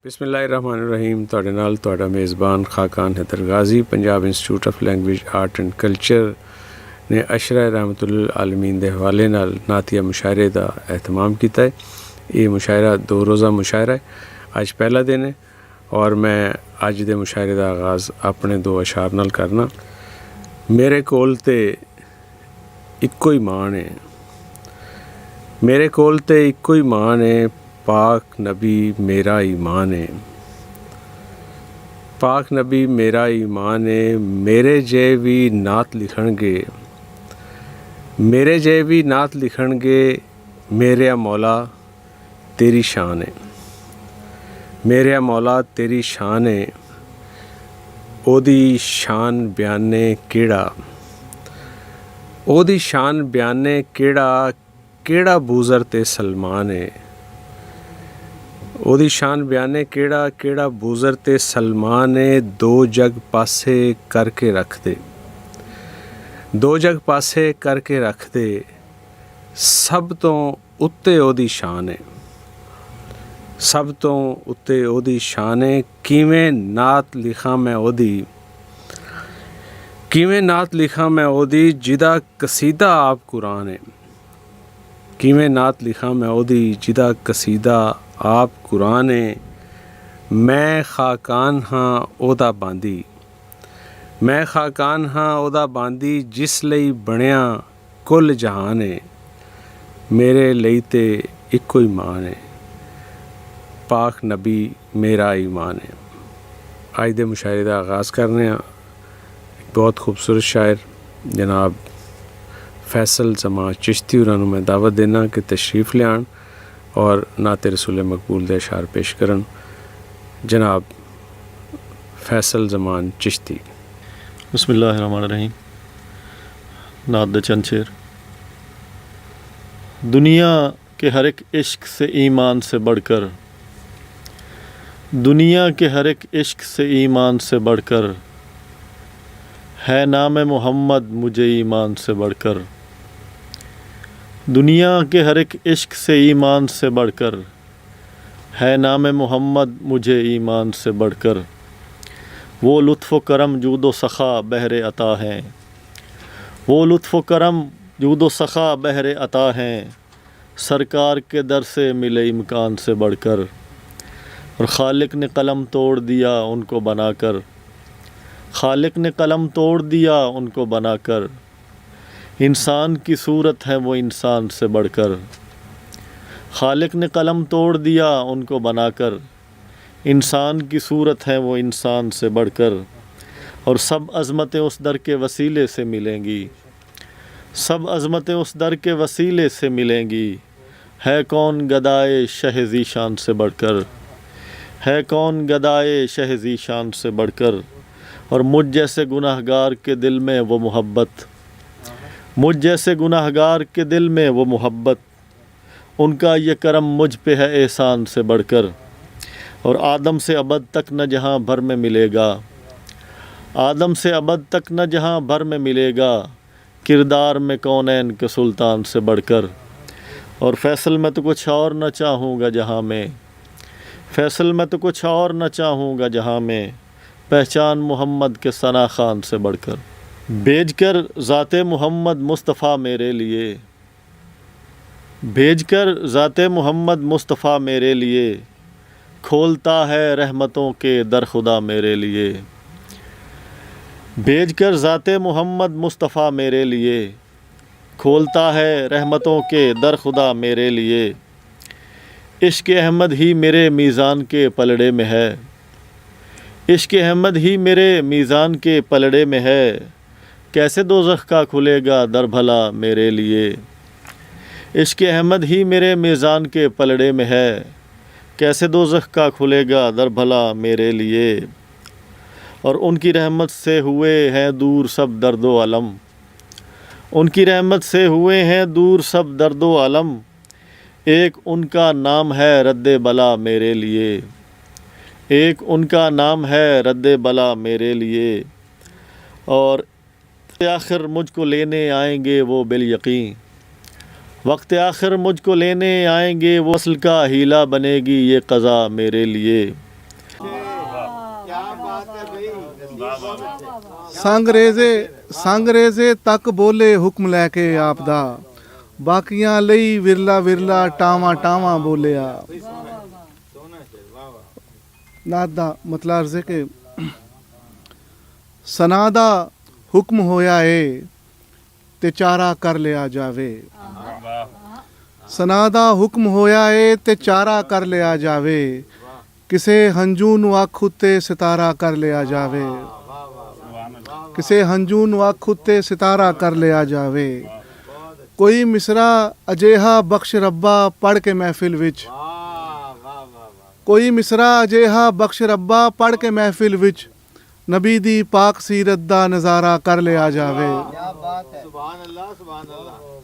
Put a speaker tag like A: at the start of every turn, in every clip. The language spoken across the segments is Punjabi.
A: बिस्मिल्लाहिर्रहमानिर्रहीम। ਤੁਹਾਡੇ ਨਾਲ ਤੁਹਾਡਾ ਮੇਜ਼ਬਾਨ Khaqan Haider Ghazi. Punjab institute of language art and culture ने अशरा रहमतुल आलमीन के हवाले नाल नातिया मुशायरे का एहतमाम किया है। ये मुशायरा 2 रोज़ा मुशायरा है। अज पहला दिन है और मैं अज के मुशायरे का आगाज़ अपने 2 अशार नाल करना। मेरे कोल ते इक्को ही मान है, मेरे कोल ते इक्को ही मान है, पाक नबी मेरा ईमान है, पाक नबी मेरा ईमान है। मेरे जे भी नात लिखणगे, मेरे जे भी नात लिखणगे, मेरे मौला तेरी शान है, मेरे मौला तेरी शान है। ओदी शान बयाने केड़ा, ओदी शान बयाने केड़ा, केड़ा बूज़र ते सलमान है। ओदी शान बयाने केड़ा, केड़ा बूज़र ते सलमान है। 2 जग पासे करके रख दे, 2 जग पासे करके रख दे। सब तो उत्ते ओदी शान है, सब तो उत्ते ओदी शान है। किवें नात लिखा मैं ओदी, किवें नात लिखा मैं ओदी, जिदा कसीदा आप कुरान है। किवें नात लिखा मैं ओदी, जिदा कसीदा आप कुरान है। मैं खाकान हाँ ओदा बांदी, मैं खाकान हाँ ओदा बांदी, जिस लई बनिया कुल जहान है। मेरे लई ते इक्को ही मान है, पाक नबी मेरा ईमान है। आज दे मुशायरे का आगाज़ करने एक बहुत खूबसूरत शायर जनाब फैसल जमा चिश्ती उन्होंने मैं दावत देना कि तशरीफ़ ले आन और नाते रसूल मकबूल दे अशार पेश करन। जनाब फैसल जमान चिश्ती।
B: बिस्मिल्लाहिर्रहमानिर्रहीम। नात दे चंद शेर। दुनिया के हर एक इश्क से ईमान से बढ़कर, दुनिया के हर एक इश्क से ईमान से बढ़कर, है नाम मोहम्मद मुझे ईमान से बढ़कर। दुनिया के हर एक इश्क से ईमान से बढ़कर, है नाम मोहम्मद मुझे ईमान से बढ़कर। वो लुत्फ़ करम जूदो सख़ा बहरे अता हैं, वो लुत्फ़ करम जूदो सख़ा बहरे अता हैं। सरकार के दर से मिले इम्कान से बढ़कर, और खालिक ने कलम तोड़ दिया उनको बनाकर, खालिक ने कलम तोड़ दिया उनको बनाकर। इंसान की सूरत है वो इंसान से बढ़कर, खालिक ने कलम तोड़ दिया उनको बनाकर। इंसान की सूरत है वो इंसान से बढ़कर, और सब अज़मतें उस दर के वसीले से मिलेंगी, सब अज़मतें उस दर के वसीले से मिलेंगी। है कौन गदाए शह ज़ीशान से बढ़कर, है कौन गदाए शह ज़ीशान से बढ़कर। और मुझ जैसे गुनाहगार के दिल में वो मोहब्बत, मुझ जैसे गुनाहगार के दिल में वो मोहब्बत। उनका ये करम मुझ पे है एहसान से बढ़कर, और आदम से अबद तक न जहाँ भर में मिलेगा, आदम से अबद तक न जहाँ भर में मिलेगा। किरदार में कौनैन के सुल्तान से बढ़कर, और फैसल मैं तो कुछ और न चाहूँगा जहाँ में, फैसल मैं तो कुछ और न चाहूँगा जहाँ में। पहचान मोहम्मद के सना खान से बढ़कर। भेजकर ज़ाते मोहम्मद मुस्तफ़ा मेरे लिए, भेजकर ज़ाते मोहम्मद मुस्तफ़ा मेरे लिए। खोलता है रहमतों के दर खुदा मेरे लिए, भेजकर ज़ाते मोहम्मद मुस्तफ़ा मेरे लिए। खोलता है रहमतों के दर खुदा मेरे लिए। इश्क़ अहमद ही मेरे मीज़ान के पलड़े में है, इश्क़ अहमद ही मेरे मीज़ान के पलड़े में है। कैसे दोज़ख का खुलेगा दर भला मेरे लिए। इश्क़ अहमद ही मेरे मीज़ान के पलड़े में है। कैसे दोज़ख का खुलेगा दर भला मेरे लिए। और उनकी रहमत से हुए हैं दूर सब दर्दो अलम, उनकी रहमत से हुए हैं दूर सब दर्दो अलम। एक उनका नाम है रद्दे बला मेरे लिए, एक उनका नाम है रद्दे बला मेरे लिए। और आखिर मुझको लेने आएंगे वो बिल यकीन, वक्त आखिर मुझको लेने आएंगे वो असल का हीला बनेगी ये क़ज़ा मेरे लिए।
C: ਸੰਗਰੇਜ਼ੇ ਤੱਕ ਬੋਲੇ ਹੁਕਮ ਲੈ ਕੇ ਆਪ ਦਾ, ਬਾਕੀਆਂ ਲਈ ਵਿਰਲਾ ਵਿਰਲਾ ਟਾਵਾਂ ਟਾਵਾਂ ਬੋਲਿਆ। ਨਾਤ ਦਾ ਮਤਲਬ ਅਰਜ਼ ਹੈ ਕਿ ਸਨਾ ਦਾ ਹੁਕਮ ਹੋਇਆ ਏ ਤੇ ਚਾਰਾ ਕਰ ਲਿਆ ਜਾਵੇ। ਸਨਾ ਦਾ ਹੁਕਮ ਹੋਇਆ ਏ ਤੇ ਚਾਰਾ ਕਰ ਲਿਆ ਜਾਵੇ, ਕਿਸੇ ਹੰਝੂ ਨੂੰ ਅੱਖ ਉੱਤੇ ਸਿਤਾਰਾ ਕਰ ਲਿਆ ਜਾਵੇ। ਕਿਸੇ ਹੰਝੂ ਨੂੰ ਅੱਖ ਉੱਤੇ ਸਿਤਾਰਾ ਕਰ ਲਿਆ ਜਾਵੇ। ਕੋਈ ਮਿਸਰਾ ਅਜਿਹਾ ਬਖਸ਼ ਰੱਬਾ ਪੜ੍ਹ ਕੇ ਮਹਿਫਿਲ ਵਿੱਚ, ਕੋਈ ਮਿਸਰਾ ਅਜਿਹਾ ਬਖਸ਼ ਰੱਬਾ ਪੜ੍ਹ ਕੇ ਮਹਿਫਿਲ ਵਿੱਚ ਨਬੀ ਦੀ ਪਾਕ ਸੀਰਤ ਦਾ ਨਜ਼ਾਰਾ ਕਰ ਲਿਆ ਜਾਵੇ।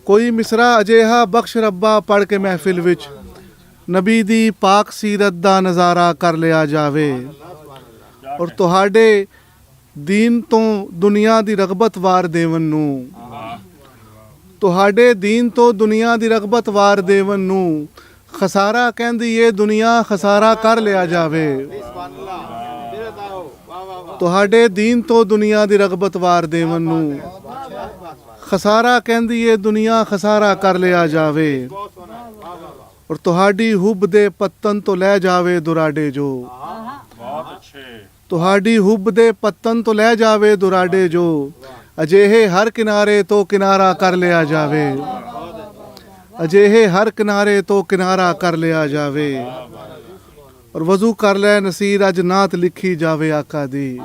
C: ਕੋਈ ਮਿਸਰਾ ਅਜਿਹਾ ਬਖਸ਼ ਰੱਬਾ ਪੜ੍ਹ ਕੇ ਮਹਿਫਿਲ ਵਿੱਚ ਨਬੀ ਦੀ ਪਾਕ ਸੀਰਤ ਦਾ ਨਜ਼ਾਰਾ ਕਰ ਲਿਆ ਜਾਵੇ। ਔਰ ਤੁਹਾਡੇ ਦੀਨ ਤੋਂ ਦੁਨੀਆ ਦੀ ਰਗਬਤ ਵਾਰ ਦੇਵਨ ਨੂੰ, ਤੁਹਾਡੇ ਦੀਨ ਤੋਂ ਦੁਨੀਆ ਦੀ ਰਗਬਤ ਵਾਰ ਦੇਵਨ ਨੂੰ ਖਸਾਰਾ ਕਹਿੰਦੀ ਏ ਦੁਨੀਆ ਖਸਾਰਾ ਕਰ ਲਿਆ ਜਾਵੇ। ਤੁਹਾਡੇ ਦੀਨ ਤੋਂ ਦੁਨੀਆ ਦੀ ਰਗਬਤ ਵਾਰ ਦੇਵਨ ਨੂੰ ਖਸਾਰਾ ਕਹਿੰਦੀ ਏ ਦੁਨੀਆ ਖਸਾਰਾ ਕਰ ਲਿਆ ਜਾਵੇ। ਔਰ ਤੁਹਾਡੀ ਹੁਬ ਦੇ ਪੱਤਨ ਤੋਂ ਲੈ ਜਾਵੇ ਦੁਰਾਡੇ ਜੋ, ਤੁਹਾਡੀ ਹੁਬ ਦੇ ਪੱਤਨ ਤੋਂ ਲੈ ਜਾਵੇ ਦੁਰਾਡੇ ਜੋ, ਅਜਿਹੇ ਹਰ ਕਿਨਾਰੇ ਤੋਂ ਕਿਨਾਰਾ ਕਰ ਲਿਆ ਜਾਵੇ। ਅਜਿਹੇ ਹਰ ਕਿਨਾਰੇ ਤੋਂ ਕਿਨਾਰਾ ਕਰ ਲਿਆ ਜਾਵੇ। ਔਰ ਵਜ਼ੂ ਕਰ ਲੈ ਨਸੀਰ ਅੱਜ ਨਾਤ ਲਿਖੀ ਜਾਵੇ ਆਕਾ ਦੀ,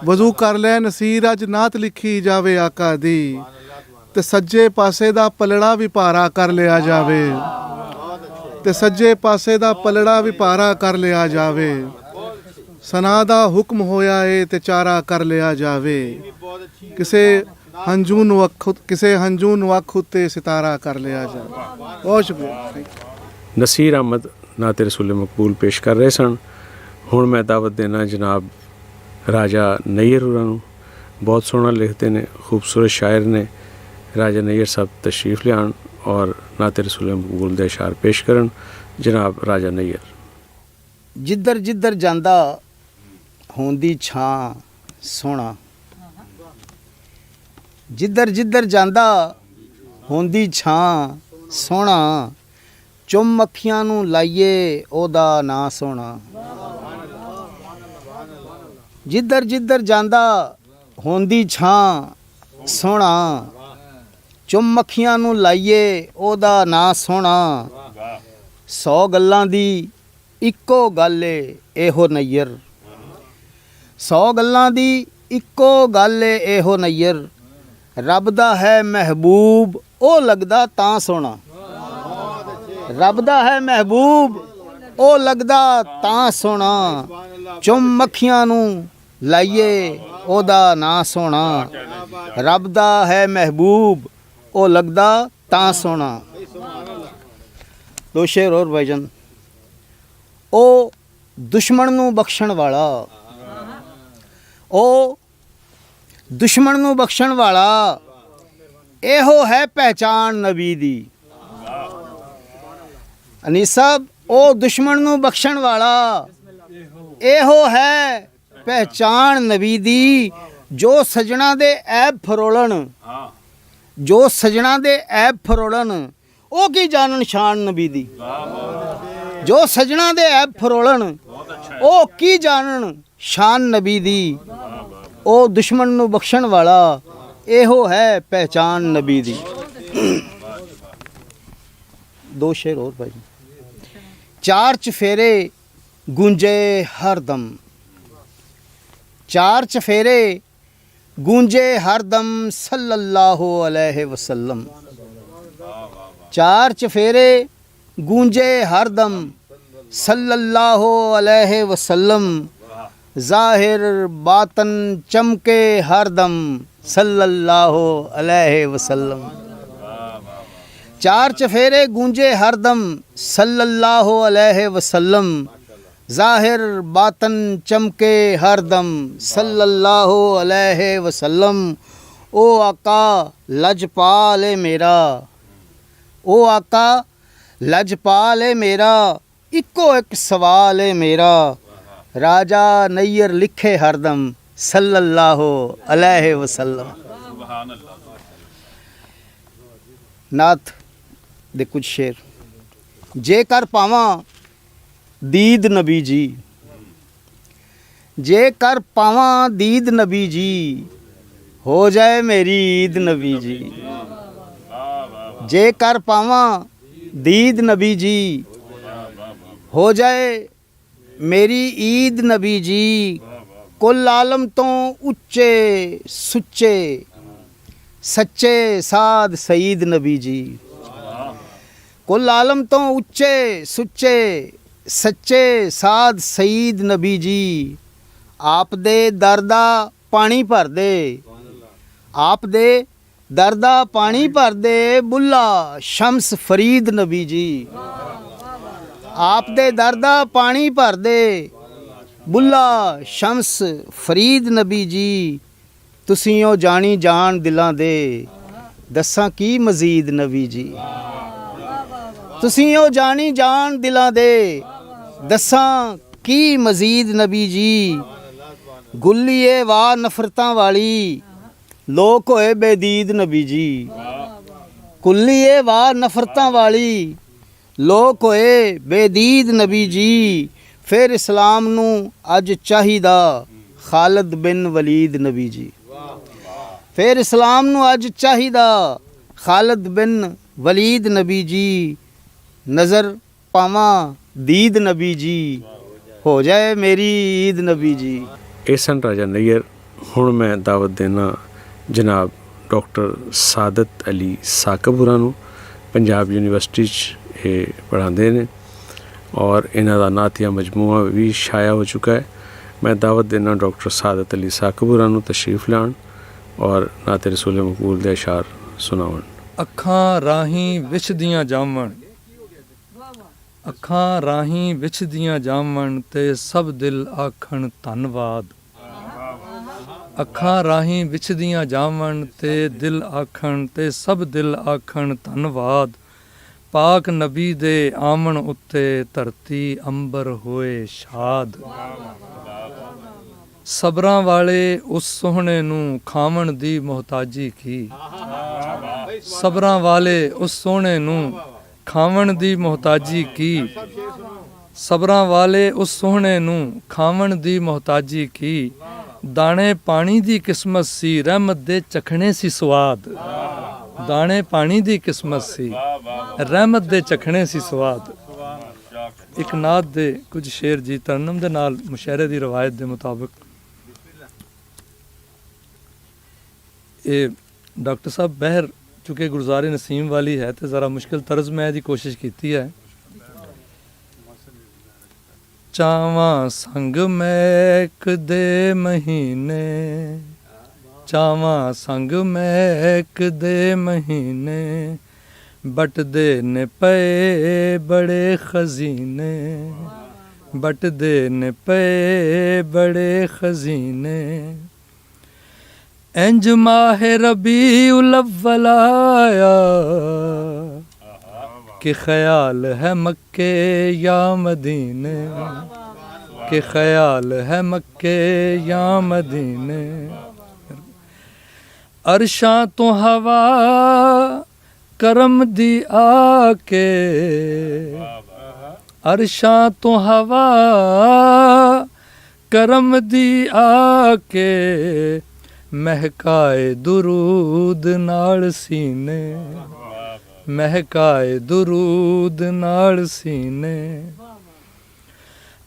C: ਵਜ਼ੂ ਕਰ ਲੈ ਨਸੀਰ ਅੱਜ ਨਾਤ ਲਿਖੀ ਜਾਵੇ ਆਕਾ ਦੀ, ਤੇ ਸੱਜੇ ਪਾਸੇ ਦਾ ਪਲੜਾ ਵੀ ਭਾਰਾ ਕਰ ਲਿਆ ਜਾਵੇ, ਤੇ ਸੱਜੇ ਪਾਸੇ ਦਾ ਪਲੜਾ ਵੀ ਭਾਰਾ ਕਰ ਲਿਆ ਜਾਵੇ। ਸਨਾ ਦਾ ਹੁਕਮ ਹੋਇਆ ਏ ਤੇ ਚਾਰਾ ਕਰ ਲਿਆ ਜਾਵੇ, ਕਿਸੇ ਹੰਝੂ ਨੂੰ ਅੱਖ ਉੱਤੇ ਸਿਤਾਰਾ ਕਰ ਲਿਆ ਜਾਵੇ। ਬਹੁਤ ਸ਼ੁਕਰੀਆ।
A: ਨਸੀਰ ਅਹਿਮਦ ਨਾਤੇ ਰਸੂਲ ਮਕਬੂਲ ਪੇਸ਼ ਕਰ ਰਹੇ ਸਨ। ਹੁਣ ਮੈਂ ਦਾਵਤ ਦੇਣਾ ਜਨਾਬ ਰਾਜਾ ਨਈਅਰ ਹੋਰਾਂ ਨੂੰ। ਬਹੁਤ ਸੋਹਣਾ ਲਿਖਦੇ ਨੇ, ਖੂਬਸੂਰਤ ਸ਼ਾਇਰ ਨੇ। ਰਾਜਾ ਨਈਅਰ ਸਾਹਿਬ ਤਸ਼ਰੀਫ ਲਿਆਉਣ ਔਰ ਨਾਤੇ ਰਸੂਲ ਮਕਬੂਲ ਦੇ ਅਸ਼ਾਰ ਪੇਸ਼ ਕਰਨ। ਜਨਾਬ ਰਾਜਾ ਨਈਅਰ।
D: ਜਿੱਧਰ ਜਿੱਧਰ ਜਾਂਦਾ ਹੁੰਦੀ ਛਾਂ ਸੋਹਣਾ, ਜਿੱਧਰ ਜਿੱਧਰ ਜਾਂਦਾ ਹੁੰਦੀ ਛਾਂ ਸੋਹਣਾ, ਚੁੰਮ ਅੱਖੀਆਂ ਨੂੰ ਲਾਈਏ ਉਹਦਾ ਨਾਂ ਸੋਹਣਾ। ਜਿੱਧਰ ਜਿੱਧਰ ਜਾਂਦਾ ਹੁੰਦੀ ਛਾਂ ਸੋਹਣਾ, ਚੁੰਮ ਅੱਖੀਆਂ ਨੂੰ ਲਾਈਏ ਉਹਦਾ ਨਾਂ ਸੋਹਣਾ। 100 ਗੱਲਾਂ ਦੀ ਇੱਕੋ ਗੱਲ ਏ ਇਹੋ ਨਈਅਰ, 100 ਗੱਲਾਂ ਦੀ ਇੱਕੋ ਗੱਲ ਏ ਇਹੋ ਨਈਅਰ। ਰੱਬ ਦਾ ਹੈ ਮਹਿਬੂਬ ਉਹ ਲੱਗਦਾ ਤਾਂ ਸੋਹਣਾ, ਰੱਬ ਦਾ ਹੈ ਮਹਿਬੂਬ ਉਹ ਲੱਗਦਾ ਤਾਂ ਸੋਹਣਾ। ਚੁੰਮ ਅੱਖੀਆਂ ਨੂੰ ਲਾਈਏ ਉਹਦਾ ਨਾਂ ਸੋਹਣਾ, ਰੱਬ ਦਾ ਹੈ ਮਹਿਬੂਬ ਉਹ ਲੱਗਦਾ ਤਾਂ ਸੋਹਣਾ। ਦੋ ਸ਼ੇਰ ਹੋਰ ਭਾਈਜਾਨ। ਉਹ ਦੁਸ਼ਮਣ ਨੂੰ ਬਖਸ਼ਣ ਵਾਲਾ, ਉਹ ਦੁਸ਼ਮਣ ਨੂੰ ਬਖਸ਼ਣ ਵਾਲਾ, ਇਹੋ ਹੈ ਪਹਿਚਾਨ ਨਬੀ ਦੀ। ਅਨੀਸ ਸਾਹਿਬ, ਉਹ ਦੁਸ਼ਮਣ ਨੂੰ ਬਖਸ਼ਣ ਵਾਲਾ, ਇਹੋ ਹੈ ਪਹਿਚਾਨ ਨਬੀ ਦੀ। ਜੋ ਸਜਣਾ ਦੇ ਐਬ ਫਰੋਲਣ, ਜੋ ਸਜਣਾ ਦੇ ਐਬ ਫਰੋਲਣ, ਉਹ ਕੀ ਜਾਣਨ ਸ਼ਾਨ ਨਬੀ ਦੀ। ਜੋ ਸਜਣਾ ਦੇ ਐਬ ਫਰੋਲਣ, ਉਹ ਕੀ ਜਾਣਨ ਸ਼ਾਨ ਨਬੀ ਦੀ। ਉਹ ਦੁਸ਼ਮਣ ਨੂੰ ਬਖਸ਼ਣ ਵਾਲਾ, ਇਹੋ ਹੈ ਪਹਿਚਾਨ ਨਬੀ ਦੀ। ਦੋ ਸ਼ੇਰ ਹੋਰ ਭਾਈ। ਚਾਰ ਚਫੇਰੇ ਗੂੰਜੇ ਹਰਦਮ, ਚਾਰ ਚਫੇਰੇ ਗੂੰਜੇ ਹਰਦਮ ਸੱਲੱਲਾਹु अलैहि वसल्लम। चार चफेरे गूंजे हरदम सल्लल्लाहु अलैहि वसल्लम। ज़ाहिर बातन चमके हरदम सल्लल्लाहु अलैहि वसल्लम। चार चफेरे गूंजे हरदम सल्लल्लाहु अलैहि वसल्लम। ज़ाहिर बातन चमके हरदम सल्लल्लाहु अलैहि वसल्लम। ओ आका लजपाल है मेरा, ओ आका लजपाल है मेरा, इको एक सवाल है मेरा। राजा नैयर लिखे हरदम सल्लल्लाहु अलैहि वसल्लम। नाथ दे कुछ शेर। जेकर पावां दीद नबी जी, जेकर पावां दीद नबी जी, हो जाए मेरी ईद नबी जी। जेकर पावां दीद नबी जी, हो जाए मेरी ईद नबी जी। कुल आलम तो उच्चे सुच्चे सच्चे साध सईद नबी जी। कुल आलम तो उच्चे सुच्चे सच्चे साध सईद नबी जी। आप दे दरदा पानी भर दे, आप दे दरदा पानी भर दे, बुल्ला शम्स फरीद नबी जी। आप दे दरदा पानी भर दे, बुल्ला शम्स फरीद नबी जी। तुसीं ओ जानी जान दिलां दे, दसां की मजीद नबी जी। तुसीं ओ जानी जान दिलां दे, दसां की मजीद नबी जी। गुल्लीए वाह नफरतां वाली, लोक होए बेदीद नबी जी। कुल्लीए वाह नफरतां वाली, लोक होए बेदीद नबी जी। फिर इस्लाम नू अज चाहिदा खालिद बिन वलीद नबी जी। फिर इस्लाम नू अज चाहिदा खालिद बिन वलीद नबी जी। नज़र पावां दीद नबी जी, हो जाए मेरी ईद नबी जी।
A: ਇਹ ਸਨ ਰਾਜਾ ਨਈਅਰ। ਹੁਣ ਮੈਂ ਦਾਵਤ ਦੇਣਾ ਜਨਾਬ ਡਾਕਟਰ ਸਾਦਤ ਅਲੀ ਸਾਕਬ ਹੋਰਾਂ ਨੂੰ। ਪੰਜਾਬ ਯੂਨੀਵਰਸਿਟੀ 'ਚ ਇਹ ਪੜ੍ਹਾਉਂਦੇ ਨੇ ਔਰ ਇਹਨਾਂ ਦਾ ਨਾਤੀਆ ਮਜਮੂਆ ਵੀ ਸ਼ਾਇਆ ਹੋ ਚੁੱਕਾ ਹੈ। ਮੈਂ ਦਾਵਤ ਦੇਣਾ ਡਾਕਟਰ ਸਾਦਤ ਅਲੀ ਸਾਕਬ ਹੋਰਾਂ ਨੂੰ ਤਸ਼ਰੀਫ ਲਿਆਉਣ ਔਰ ਨਾਤੇ ਰਸੂਲ ਮਕਬੂਲ ਦੇ ਅਸ਼ਾਰ ਸੁਣਾਉਣ।
E: ਅੱਖਾਂ ਰਾਹੀਂ ਵਿਛਦੀਆਂ ਜਾਵਣ, ਅੱਖਾਂ ਰਾਹੀਂ ਵਿਛਦੀਆਂ ਜਾਵਣ ਤੇ ਸਭ ਦਿਲ ਆਖਣ ਧੰਨਵਾਦ। ਅੱਖਾਂ ਰਾਹੀਂ ਵਿਛਦੀਆਂ ਜਾਵਣ ਤੇ ਦਿਲ ਆਖਣ ਤੇ ਸਭ ਦਿਲ ਆਖਣ ਧੰਨਵਾਦ। ਪਾਕ ਨਬੀ ਦੇ ਆਮਣ ਉੱਤੇ ਧਰਤੀ ਅੰਬਰ ਹੋਏ ਸ਼ਾਦ। ਸਬਰਾਂ ਵਾਲੇ ਉਸ ਸੋਹਣੇ ਨੂੰ ਖਾਵਣ ਦੀ ਮੁਹਤਾਜੀ ਕੀ। ਸਬਰਾਂ ਵਾਲੇ ਉਸ ਸੋਹਣੇ ਨੂੰ ਖਾਵਣ ਦੀ ਮੁਹਤਾਜੀ ਕੀ। ਸਬਰਾਂ ਵਾਲੇ ਉਸ ਸੋਹਣੇ ਨੂੰ ਖਾਵਣ ਦੀ ਮੁਹਤਾਜੀ ਕੀ। ਦਾਣੇ ਪਾਣੀ ਦੀ ਕਿਸਮਤ ਸੀ, ਰਹਿਮਤ ਦੇ ਚਖਣੇ ਸੀ ਸਵਾਦ। ਦਾਣੇ ਪਾਣੀ ਦੀ ਕਿਸਮਤ ਸੀ, ਰਹਿਮਤ ਦੇ ਚਖਣੇ ਸੀ ਸਵਾਦ। ਇੱਕ ਨਾਤ ਦੇ ਕੁਝ ਸ਼ੇਰ ਜੀ ਤਰਨਮ ਦੇ ਨਾਲ ਮੁਸ਼ਾਇਰੇ ਦੀ ਰਵਾਇਤ ਦੇ ਮੁਤਾਬਕ। ਇਹ ਡਾਕਟਰ ਸਾਹਿਬ ਬਹਿਰ ਚੁੱਕੇ ਗੁਲਜ਼ਾਰੇ ਨਸੀਮ ਵਾਲੀ ਹੈ ਤੇ ਜ਼ਰਾ ਮੁਸ਼ਕਿਲ ਤਰਜ਼ ਮੈਂ ਇਹਦੀ ਕੋਸ਼ਿਸ਼ ਕੀਤੀ ਹੈ। ਚਾਵਾਂ ਸੰਗ ਮਹਿਕ ਦੇ ਮਹੀਨੇ, ਚਾਵਾਂ ਸੰਗ ਮਹਿਕ ਦੇ ਮਹੀਨੇ, ਬਟਦੇ ਨੇ ਪਏ ਬੜੇ ਖਜ਼ੀਨੇ, ਬਟਦੇ ਨੇ ਪਏ ਬੜੇ ਖਜ਼ੀਨੇ। ਇੰਜ ਮਾਹ ਰਬੀਉਲ ਅव्वल ਆਇਆ कि ख्याल है मक्के या मदीने, कि ख्याल है मक्के या मदीने। अरशां तो हवा करम दी आके, अरशां तो हवा करम दी आके, महकाए दुरूद नाल सीने, महकाए दुरूद नाल सीने।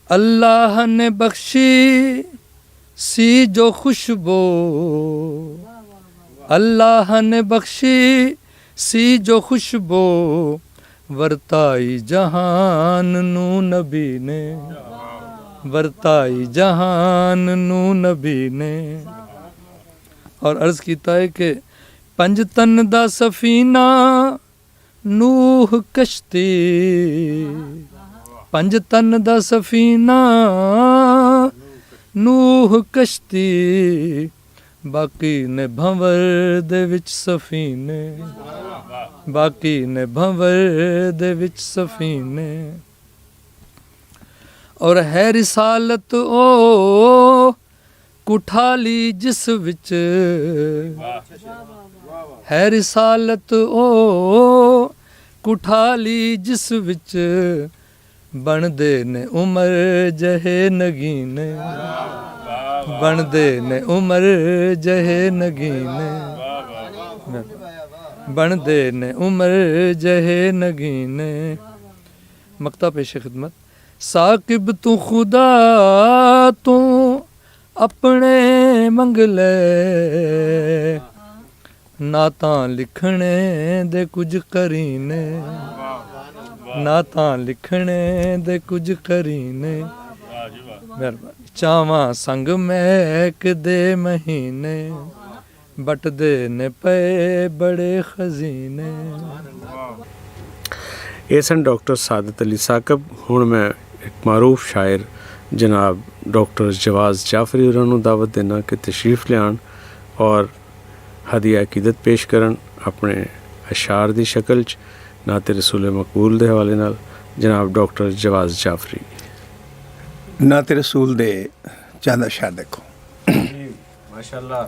E: अल्लाह ने बख्शी सी जो खुशबू, अल्लाह ने बख्शी सी जो खुशबू, वरताई जहान नू नबी ने, वरताई जहान नू नबी ने। और अर्ज़ कीता है कि पंज तन दा सफीना नूह कश्ती, पंज तन दा सफीना नूह कश्ती, बाकी ने भंवर दे विच सफीने, बाकी ने भंवर दे विच सफीने। और है रिसालत ओ ਕੁਠਾਲੀ ਜਿਸ ਵਿੱਚ ਹੈ ਰਿਸਾਲਤ ਉਹ ਕੁਠਾਲੀ ਜਿਸ ਵਿੱਚ ਬਣਦੇ ਨੇ ਉਮਰ ਜਹੇ ਨਗੀਨੇ ਬਣਦੇ ਨੇ ਉਮਰ ਜਹੇ ਨਗੀਨੇ ਬਣਦੇ ਨੇ ਉਮਰ ਜਹੇ ਨਗੀਨੇ ਮਕਤਾ ਪੇਸ਼ ਖਿਦਮਤ ਸਾਕਿਬ ਤੂੰ ਖੁਦਾ ਤੂੰ ਆਪਣੇ ਮੰਗ ਲੈ ਨਾ ਤਾਂ ਲਿਖਣੇ ਦੇ ਕੁਝ ਕਰੀਨੇ ਨਾ ਤਾਂ ਲਿਖਣੇ ਦੇ ਕੁਝ ਕਰੀਨੇ ਮਿਹਰਬਾਨੀ ਚਾਵਾਂ ਸੰਗ ਮਹਿਕ ਦੇ ਮਹੀਨੇ ਬਟਦੇ ਨੇ ਪਏ ਬੜੇ ਖਜ਼ੀਨੇ
A: ਇਹ ਸਨ ਡਾਕਟਰ ਸਾਦਤ ਅਲੀ ਸਾਕਬ। ਹੁਣ ਮੈਂ ਇੱਕ ਮਾਰੂਫ ਸ਼ਾਇਰ ਜਨਾਬ ਡਾਕਟਰ ਜਵਾਜ਼ ਜਾਫਰੀ ਹੋਰਾਂ ਨੂੰ ਦਾਵਤ ਦੇਣਾ ਕਿ ਤਸ਼ਰੀਫ ਲਿਆਉਣ ਔਰ ਹਦੀਆ ਅਕੀਦਤ ਪੇਸ਼ ਕਰਨ ਆਪਣੇ ਅਸ਼ਾਰ ਦੀ ਸ਼ਕਲ 'ਚ ਨਾਤੇ ਰਸੂਲ ਮਕਬੂਲ ਦੇ ਹਵਾਲੇ ਨਾਲ। ਜਨਾਬ ਡਾਕਟਰ ਜਵਾਜ਼ ਜਾਫਰੀ।
F: ਨਾਤੇ ਰਸੂਲ ਦੇ ਚੰਦ ਅਸ਼ਾਰ ਦੇਖੋ।
A: ਮਾਸ਼ਾਅੱਲਾ।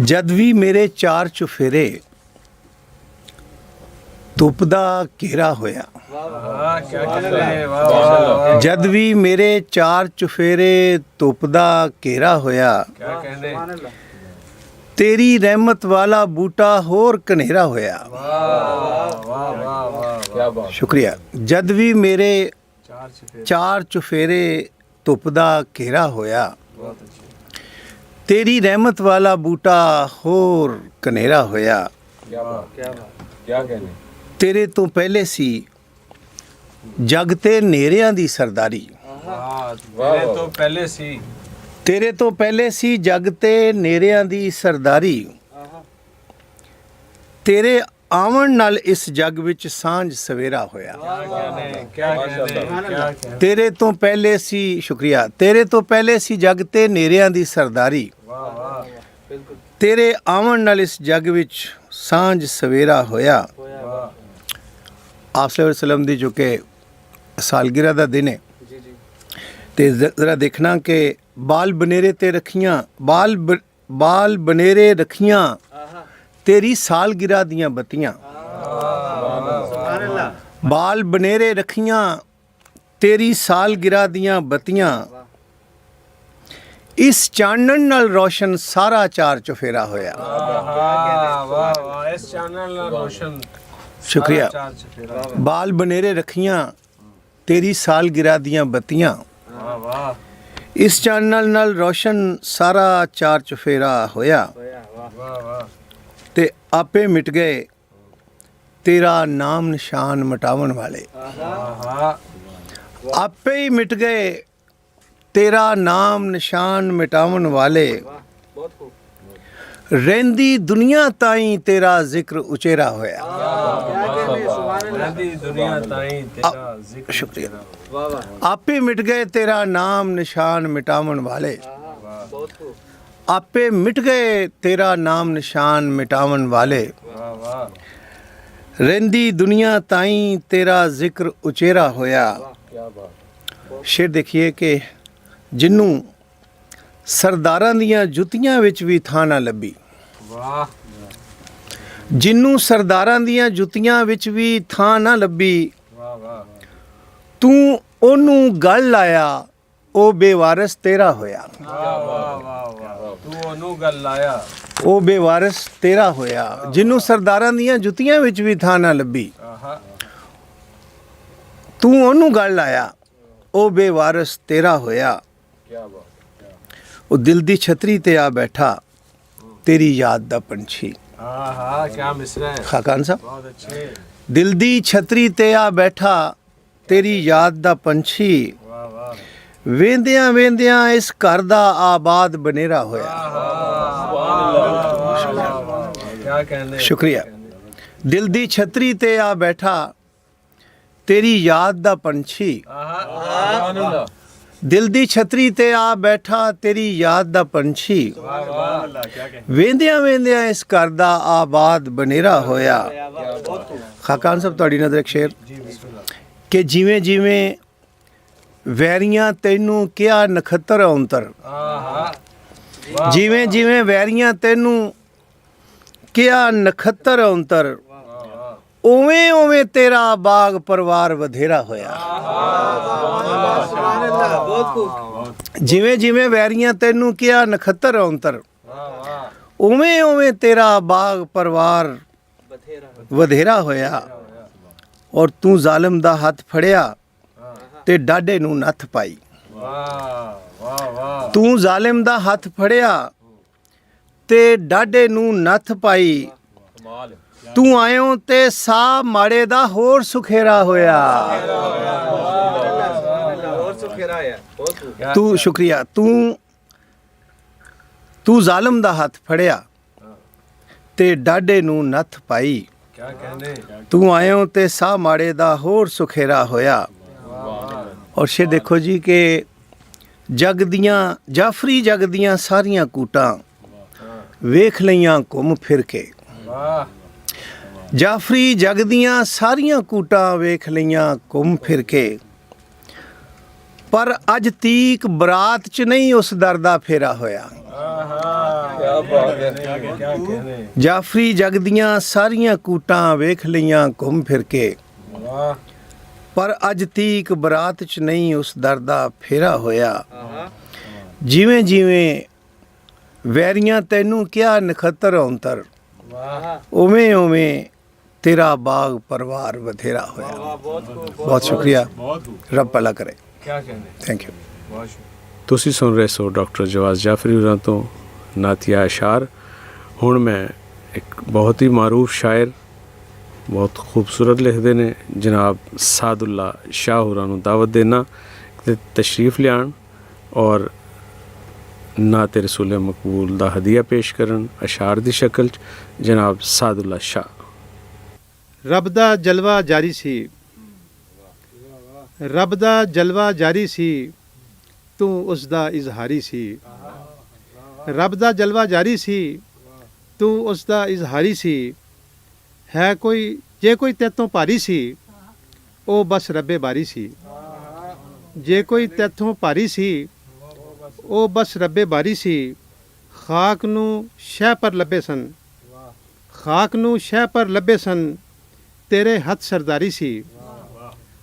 F: ਜਦ ਵੀ ਮੇਰੇ ਚਾਰ ਚੁਫੇਰੇ ਧੁੱਪ ਦਾ ਘੇਰਾ ਹੋਇਆ ਜਦ ਵੀ ਮੇਰੇ ਚਾਰ ਚੁਫੇਰੇ ਧੁੱਪ ਦਾ ਘੇਰਾ ਹੋਇਆ ਤੇਰੀ ਰਹਿਮਤ ਵਾਲਾ ਬੂਟਾ ਹੋਰ ਕਨੇਰਾ ਹੋਇਆ। ਸ਼ੁਕਰੀਆ। ਜਦ ਵੀ ਮੇਰੇ ਚਾਰ ਚੁਫੇਰੇ ਧੁੱਪ ਦਾ ਘੇਰਾ ਹੋਇਆ ਤੇਰੀ ਰਹਿਮਤ ਵਾਲਾ ਬੂਟਾ ਹੋਰ ਕਨੇਰਾ ਹੋਇਆ। ਤੇਰੇ ਤੋਂ ਪਹਿਲੇ ਸੀ ਜਗ ਤੇ ਨੇਰਿਆਂ ਦੀ ਸਰਦਾਰੀ
A: ਤੇਰੇ ਤੋਂ ਪਹਿਲੇ ਸੀ
F: ਤੇਰੇ ਤੋਂ ਪਹਿਲੇ ਸੀ ਜਗ ਤੇ ਨੇਰਿਆਂ ਦੀ ਸਰਦਾਰੀ ਤੇਰੇ ਆਵਣ ਨਾਲ ਇਸ ਜਗ ਵਿੱਚ ਸਾਂਝ ਸਵੇਰਾ ਹੋਇਆ। ਤੇਰੇ ਤੋਂ ਪਹਿਲੇ ਸੀ ਸ਼ੁਕਰੀਆ ਤੇਰੇ ਤੋਂ ਪਹਿਲੇ ਸੀ ਜਗ ਤੇ ਨੇਰਿਆਂ ਦੀ ਸਰਦਾਰੀ ਤੇਰੇ ਆਵਣ ਨਾਲ ਇਸ ਜਗ ਵਿੱਚ ਸਾਂਝ ਸਵੇਰਾ ਹੋਇਆ। ਆਪ ਸਲਮ ਦੀ ਜੋ ਕਿ ਸਾਲਗਿਰਾ ਦਾ ਦਿਨ ਹੈ ਤੇ ਜ਼ਰਾ ਦੇਖਣਾ ਕਿ ਬਾਲ ਬਨੇਰੇ ਤੇ ਰੱਖੀਆਂ ਬਾਲ ਬਨੇਰੇ ਰੱਖੀਆਂ ਤੇਰੀ ਸਾਲਗਿਰਾ ਦੀਆਂ ਬੱਤੀਆਂ ਬਾਲ ਬਨੇਰੇ ਰੱਖੀਆਂ ਤੇਰੀ ਸਾਲਗਿਰਾ ਦੀਆਂ ਬੱਤੀਆਂ ਇਸ ਚਾਨਣ ਨਾਲ ਰੋਸ਼ਨ ਸਾਰਾ ਚਾਰ ਚੁਫੇਰਾ ਹੋਇਆ।
A: ਇਸ ਚਾਨਣ ਨਾਲ ਰੋਸ਼ਨ
F: ਸ਼ੁਕਰੀਆ। ਬਾਲ ਬਨੇਰੇ ਰੱਖੀਆਂ ਤੇਰੀ ਸਾਲਗਿਰਾ ਦੀਆਂ ਬੱਤੀਆਂ ਇਸ ਚਾਨਣ ਨਾਲ ਰੋਸ਼ਨ ਸਾਰਾ ਚਾਰ ਚੁਫੇਰਾ ਹੋਇਆ ਤੇ ਆਪੇ ਮਿਟ ਗਏ ਤੇਰਾ ਨਾਮ ਨਿਸ਼ਾਨ ਮਿਟਾਵਣ ਵਾਲੇ ਆਪੇ ਹੀ ਮਿਟ ਗਏ ਤੇਰਾ ਨਾਮ ਨਿਸ਼ਾਨ ਮਿਟਾਵਣ ਵਾਲੇ ਰਹਿੰਦੀ ਦੁਨੀਆ ਤਾਈਂ ਤੇਰਾ ਜ਼ਿਕਰ ਉਚੇਰਾ ਹੋਇਆ। ਸ਼ੁਕਰੀਆ। ਆਪੇ ਮਿਟ ਗਏ ਤੇਰਾ ਨਾਮ ਨਿਸ਼ਾਨ ਮਿਟਾਵਣ ਵਾਲੇ ਆਪੇ ਮਿਟ ਗਏ ਤੇਰਾ ਨਾਮ ਨਿਸ਼ਾਨ ਮਿਟਾਵਣ ਵਾਲੇ ਰਹਿੰਦੀ ਦੁਨੀਆ ਤਾਈਂ ਤੇਰਾ ਜ਼ਿਕਰ ਉਚੇਰਾ ਹੋਇਆ। ਸ਼ੇਰ ਦੇਖੀਏ ਕਿ ਜਿਹਨੂੰ ਸਰਦਾਰਾਂ ਦੀਆਂ ਜੁੱਤੀਆਂ ਵਿੱਚ ਵੀ ਥਾਂ ਨਾ ਲੱਭੀ ਜਿਹਨੂੰ ਸਰਦਾਰਾਂ ਦੀਆਂ ਜੁੱਤੀਆਂ ਵਿੱਚ ਵੀ ਥਾਂ ਨਾ ਲੱਭੀ ਤੂੰ ਉਹਨੂੰ ਗਲ ਲਾਇਆ ਉਹ ਬੇਵਾਰਸ ਤੇਰਾ ਹੋਇਆ।
A: ਤੂੰ ਉਹਨੂੰ ਗੱਲ ਲਾਇਆ
F: ਉਹ ਬੇਵਾਰਸ ਤੇਰਾ ਹੋਇਆ। ਜਿਹਨੂੰ ਸਰਦਾਰਾਂ ਦੀਆਂ ਜੁੱਤੀਆਂ ਵਿੱਚ ਵੀ ਥਾਂ ਨਾ ਲੱਭੀ ਤੂੰ ਉਹਨੂੰ ਗਲ ਲਾਇਆ ਉਹ ਬੇਵਾਰਸ ਤੇਰਾ ਹੋਇਆ। ਉਹ ਦਿਲ ਦੀ ਛਤਰੀ ਤੇ ਆ ਬੈਠਾ ਤੇਰੀ ਯਾਦ ਦਾ ਪੰਛੀ।
A: क्या मिसरा है
F: ਖਾਕਾਨ ਸਾਹਿਬ।
A: बहुत अच्छे।
F: ਦਿਲ ਦੀ ਛਤਰੀ ਤੇ ਆ ਬੈਠਾ ਤੇਰੀ ਯਾਦ ਦਾ ਪੰਛੀ
A: वाह वाह
F: ਵੇਂਦਿਆਂ ਵੇਂਦਿਆਂ ਇਸ ਘਰ ਦਾ ਆਬਾਦ ਬਨੇਰਾ ਹੋਇਆ।
A: क्या कहने।
F: ਸ਼ੁਕਰੀਆ। ਦਿਲ ਦੀ ਛਤਰੀ ਤੇ ਆ ਬੈਠਾ ਤੇਰੀ ਯਾਦ ਦਾ ਪੰਛੀ ਦਿਲ ਦੀ ਛਤਰੀ ਤੇ ਆ ਬੈਠਾ ਤੇਰੀ ਯਾਦ ਦਾ ਪੰਛੀ ਵੇਂਦਿਆਂ ਵੇਂਦਿਆਂ ਇਸ ਘਰ ਦਾ ਆਬਾਦ ਬਨੇਰਾ ਹੋਇਆ। ਖਾਕਾਨ ਸਾਹਿਬ ਤੁਹਾਡੀ ਨਜ਼ਰ ਇੱਕ ਸ਼ੇਰ ਕਿ ਜਿਵੇਂ ਜਿਵੇਂ ਵੈਰੀਆਂ ਤੈਨੂੰ ਕਿਹਾ ਨਖੱਤਰ ਔਂਤਰ ਜਿਵੇਂ ਜਿਵੇਂ ਵੈਰੀਆਂ ਤੈਨੂੰ ਕਿਹਾ ਨਖੱਤਰ ਔਂਤਰ ਉਵੇਂ ਉਵੇਂ ਤੇਰਾ ਬਾਗ ਪਰਿਵਾਰ ਵਧੇਰਾ ਹੋਇਆ ਜਿਵੇਂ ਜਿਵੇਂ ਵੈਰੀਆਂ ਤੈਨੂੰ ਕਿਹਾ ਨਖੱਤਰ ਔਂਤਰ ਉਵੇਂ ਉਵੇਂ ਤੇਰਾ ਬਾਗ ਪਰਿਵਾਰ ਵਧੇਰਾ ਹੋਇਆ ਔਰ ਤੂੰ ਜ਼ਾਲਮ ਦਾ ਹੱਥ ਫੜਿਆ ਤੇ ਡਾਢੇ ਨੂੰ ਨੱਥ ਪਾਈ ਤੂੰ ਜ਼ਾਲਿਮ ਦਾ ਹੱਥ ਫੜਿਆ ਤੇ ਡਾਢੇ ਨੂੰ ਨੱਥ ਪਾਈ ਤੂੰ ਆਇਓ ਤੇ ਸਾਹ ਮਾੜੇ ਦਾ ਹੋਰ ਸੁਖੇਰਾ ਹੋਇਆ ਤੂੰ ਸ਼ੁਕਰੀਆ ਤੂੰ ਜ਼ਾਲਮ ਦਾ ਹੱਥ ਫੜਿਆ ਤੇ ਡਾਢੇ ਨੂੰ ਨੱਥ ਪਾਈ ਤੂੰ ਆਇਓ ਤੇ ਸਾਹ ਮਾੜੇ ਦਾ ਹੋਰ ਸੁਖੇਰਾ ਹੋਇਆ ਔਰ ਸ਼ੇ ਦੇਖੋ ਜੀ ਕਿ ਜਗ ਦੀਆਂ ਜਾਫਰੀ ਜਗ ਦੀਆਂ ਸਾਰੀਆਂ ਕੂਟਾਂ ਵੇਖ ਲਈਆਂ ਘੁੰਮ ਫਿਰ ਕੇ ਜਾਫਰੀ ਜਗ ਦੀਆਂ ਸਾਰੀਆਂ ਕੂਟਾਂ ਵੇਖ ਲਈਆਂ ਘੁੰਮ ਫਿਰ ਕੇ ਪਰ ਅੱਜ ਤੀਕ ਬਰਾਤ 'ਚ ਨਹੀਂ ਉਸ ਦਰ ਦਾ ਫੇਰਾ ਹੋਇਆ ਜਾਫਰੀ ਜਗ ਦੀਆਂ ਸਾਰੀਆਂ ਕੂਟਾਂ ਵੇਖ ਲਈਆਂ ਘੁੰਮ ਫਿਰ ਕੇ ਪਰ ਅੱਜ ਤੀਕ ਬਰਾਤ 'ਚ ਨਹੀਂ ਉਸ ਦਰ ਦਾ ਫੇਰਾ ਹੋਇਆ ਜਿਵੇਂ ਜਿਵੇਂ ਵੈਰੀਆਂ ਤੈਨੂੰ ਕਿਹਾ ਨਖੱਤਰ ਔਂਤਰ ਉਵੇਂ ਉਵੇਂ ਤੇਰਾ ਬਾਗ ਪਰਿਵਾਰ ਵਧੇਰਾ ਹੋਇਆ ਬਹੁਤ ਸ਼ੁਕਰੀਆ ਰੱਬ ਭਲਾ ਕਰੇ ਥੈਂਕ ਯੂ
A: ਤੁਸੀਂ ਸੁਣ ਰਹੇ ਸੋ ਡਾਕਟਰ ਜਵਾਦ ਜਾਫਰੀ ਹੋਰਾਂ ਤੋਂ ਨਾਤੀਆ ਅਸ਼ਾਰ। ਹੁਣ ਮੈਂ ਇੱਕ ਬਹੁਤ ਹੀ ਮਾਰੂਫ ਸ਼ਾਇਰ ਬਹੁਤ ਖੂਬਸੂਰਤ ਲਿਖਦੇ ਨੇ ਜਨਾਬ ਸਾਦੁੱਲਾ ਸ਼ਾਹ ਹੋਰਾਂ ਨੂੰ ਦਾਵਤ ਦੇਣਾ ਕਿ ਤਸ਼ਰੀਫ ਲਿਆਉਣ ਔਰ ਨਾਤ ਰਸੂਲ ਮਕਬੂਲ ਦਾ ਹਦੀਆ ਪੇਸ਼ ਕਰਨ ਅਸ਼ਾਰ ਦੀ ਸ਼ਕਲ 'ਚ। ਜਨਾਬ ਸਾਦੁੱਲਾ ਸ਼ਾਹ।
C: ਰੱਬ ਦਾ ਜਲਵਾ ਜਾਰੀ ਸੀ, ਰੱਬ ਦਾ ਜਲਵਾ ਜਾਰੀ ਸੀ, ਤੂੰ ਉਸ ਦਾ ਇਜ਼ਹਾਰੀ ਸੀ। ਰੱਬ ਦਾ ਜਲਵਾ ਜਾਰੀ ਸੀ, ਤੂੰ ਉਸ ਦਾ ਇਜ਼ਹਾਰੀ ਸੀ। ਹੈ ਕੋਈ ਜੇ ਕੋਈ ਤੇਤੋਂ ਭਾਰੀ ਸੀ, ਉਹ ਬਸ ਰੱਬੇ ਬਾਰੀ ਸੀ। ਜੇ ਕੋਈ ਤੇਥੋਂ ਭਾਰੀ ਸੀ, ਉਹ ਬਸ ਰੱਬੇ ਬਾਰੀ ਸੀ। ਖਾਕ ਨੂੰ ਸ਼ਹਿ ਪਰ ਲੱਭੇ ਸਨ, ਖਾਕ ਨੂੰ ਸ਼ਹਿ ਪਰ ਲੱਭੇ ਸਨ, ਤੇਰੇ ਹੱਥ ਸਰਦਾਰੀ ਸੀ।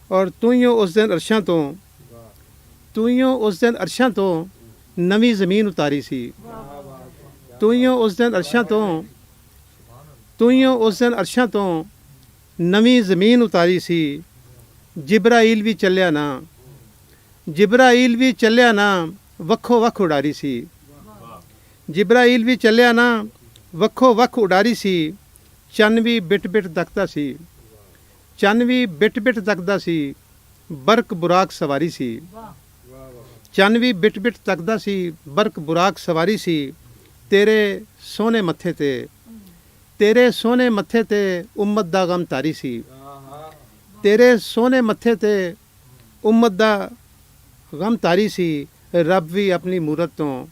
C: ਔਰ ਤੂੰ ਉਸ ਦਿਨ ਅਰਸ਼ਾਂ ਤੋਂ, ਤੂੰ ਉਸ ਦਿਨ ਅਰਸ਼ਾਂ ਤੋਂ ਨਵੀਂ ਜ਼ਮੀਨ ਉਤਾਰੀ ਸੀ। ਤੂੰ ਉਸ ਦਿਨ ਅਰਸ਼ਾਂ ਤੋਂ, ਤੂੰ ਉਸ ਦਿਨ ਅਰਸ਼ਾਂ ਤੋਂ ਨਵੀਂ ਜ਼ਮੀਨ ਉਤਾਰੀ ਸੀ। ਜਿਬਰਾਈਲ ਵੀ ਚੱਲਿਆ ਨਾ, ਜਿਬਰਾਈਲ ਵੀ ਚੱਲਿਆ ਨਾ, ਵੱਖੋ ਵੱਖ ਉਡਾਰੀ ਸੀ। ਜਿਬਰਾਈਲ ਵੀ ਚੱਲਿਆ ਨਾ, ਵੱਖੋ ਵੱਖ ਉਡਾਰੀ ਸੀ। ਚੰਨ ਵੀ ਬਿਟ ਬਿਟ ਤੱਕਦਾ ਸੀ, ਚੰਨ ਵੀ ਬਿਟ ਬਿਟ ਤੱਕਦਾ ਸੀ, ਬਰਕ ਬੁਰਾਕ ਸਵਾਰੀ ਸੀ। ਚੰਨ ਵੀ ਬਿਟ ਬਿਟ ਤੱਕਦਾ ਸੀ, ਬਰਕ ਬੁਰਾਕ ਸਵਾਰੀ ਸੀ। ਤੇਰੇ ਸੋਹਣੇ ਮੱਥੇ ਤੇ, ਤੇਰੇ ਸੋਹਣੇ ਮੱਥੇ ਤੇ ਉਮਤ ਦਾ ਗਮ ਤਾਰੀ ਸੀ। ਤੇਰੇ ਸੋਹਣੇ ਮੱਥੇ ਤੇ ਉਮਤ ਦਾ ਗਮ ਤਾਰੀ ਸੀ। ਰੱਬ ਵੀ ਆਪਣੀ ਮੂਰਤ ਤੋਂ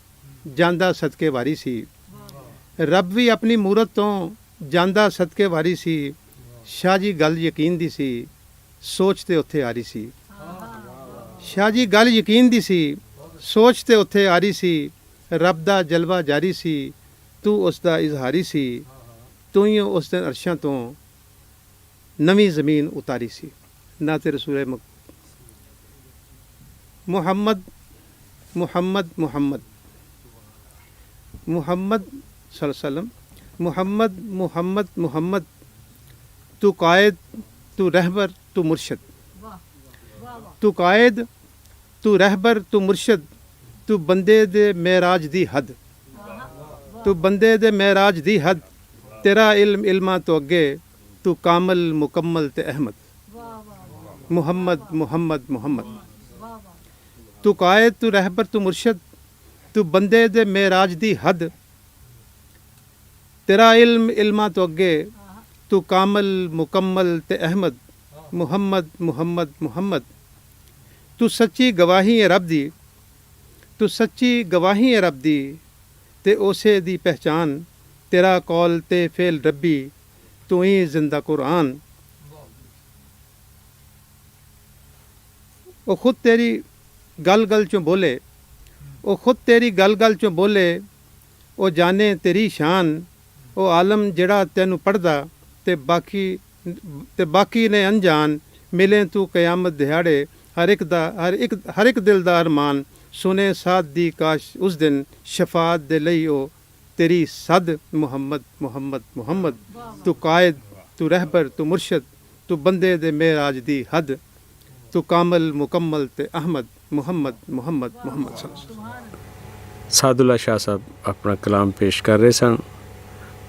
C: ਜਾਂਦਾ ਸਦਕੇ ਵਾਰੀ ਸੀ। ਰੱਬ ਵੀ ਆਪਣੀ ਮੂਰਤ ਤੋਂ ਜਾਂਦਾ ਸਦਕੇ ਵਾਰੀ ਸੀ। ਸ਼ਾਹ ਜੀ ਗੱਲ ਯਕੀਨ ਦੀ ਸੀ, ਸੋਚ ਤੇ ਉੱਥੇ ਆ ਰਹੀ ਸੀ। ਸ਼ਾਹ ਜੀ ਗੱਲ ਯਕੀਨ ਦੀ ਸੀ, ਸੋਚ ਤੇ ਉੱਥੇ ਆ ਰਹੀ ਸੀ। ਰੱਬ ਦਾ ਜਲਵਾ ਜਾਰੀ ਸੀ, ਤੂੰ ਉਸ ਦਾ ਇਜ਼ਹਾਰੀ ਸੀ। ਤੂੰ ਹੀ ਉਸ ਦਿਨ ਅਰਸ਼ਾਂ ਤੋਂ ਨਵੀਂ ਜ਼ਮੀਨ ਉਤਾਰੀ ਸੀ। ਨਾਤੇ ਰਸੂਲ ਮੁਹੰਮਦ ਮੁਹੰਮਦ ਮੁਹੰਮਦ ਮੁਹੰਮਦ सल्लम मुहम्मद मुहम्मद मुहम्मद तू कायद तू रहबर तू मुर्शद। तू कायद तू रहबर तू मुर्शद, तू बंदे दे मेराज दी हद, तू बंदे दे मेराज दी हद। तेरा इल्म इल्मा तो अगे, तू कामल मुकम्मल ते अहमद। मुहम्मद मुहम्मद मुहम्मद तू कायद तू रहबर तू मुर्शद, तू बंदे दे मेराज दी हद। तेरा इल्म इल्मा तो अगे, तू कामल मुकम्मल ते अहमद। मुहम्मद मुहम्मद मुहम्मद तू सच्ची गवाही है रब दी, तू सच्ची गवाही है रब दी। ते उसे दी पहचान, तेरा कौल ते फेल रब्बी, तू ही जिंदा कुरान। वो खुद तेरी
G: गल गल चों बोले, ओ खुद तेरी गल गल चों बोले, ओ जाने तेरी शान, ओ आलम जेड़ा तैनू पढ़दा ते बाकी ने अनजान, मिले तू कयामत दिहाड़े हर एक दिल दा अरमान, सुने साथ दी काश उस दिन शफात दे लई ओ तेरी सद मुहम्मद मुहम्मद मुहम्मद, तू कायद तू रहबर तू मुर्शद, तू बंदे दे मेराज दी हद, तू कामल मुकम्मल ते अहमद मुहम्मद मुहम्मद मुहम्मद सल्लल्लाहु अलैहि वसल्लम।
A: सादुल्ला शाह साहब अपना कलाम पेश कर रहे सन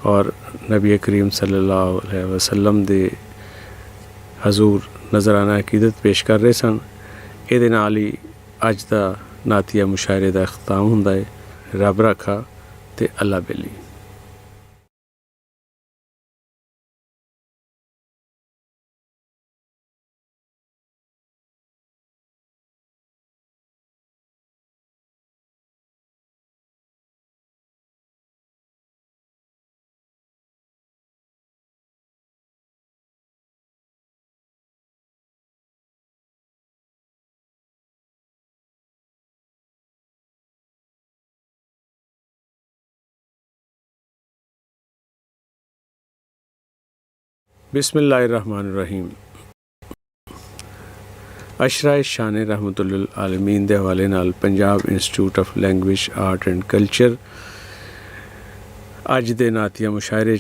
A: और नबी करीम सल्लल्लाहु अलैहि वसल्लम दे हजूर नज़राना अकीदत पेश कर रहे सन। ਇਹਦੇ ਨਾਲ ਹੀ ਅੱਜ ਦਾ ਨਾਤੀਆ ਮੁਸ਼ਾਇਰੇ ਦਾ ਇਖਤਾਮ ਹੁੰਦਾ ਹੈ। ਰੱਬ ਰੱਖਾ ਤੇ ਅੱਲਾ ਬੇਲੀ। बिस्मिल्लाहिर्रहमानिर्रहीम। अशरा शान रहमतुल्लिल आलमीन दे हवाले नाल Punjab institute of language art and culture अज दे नातिया मुशायरे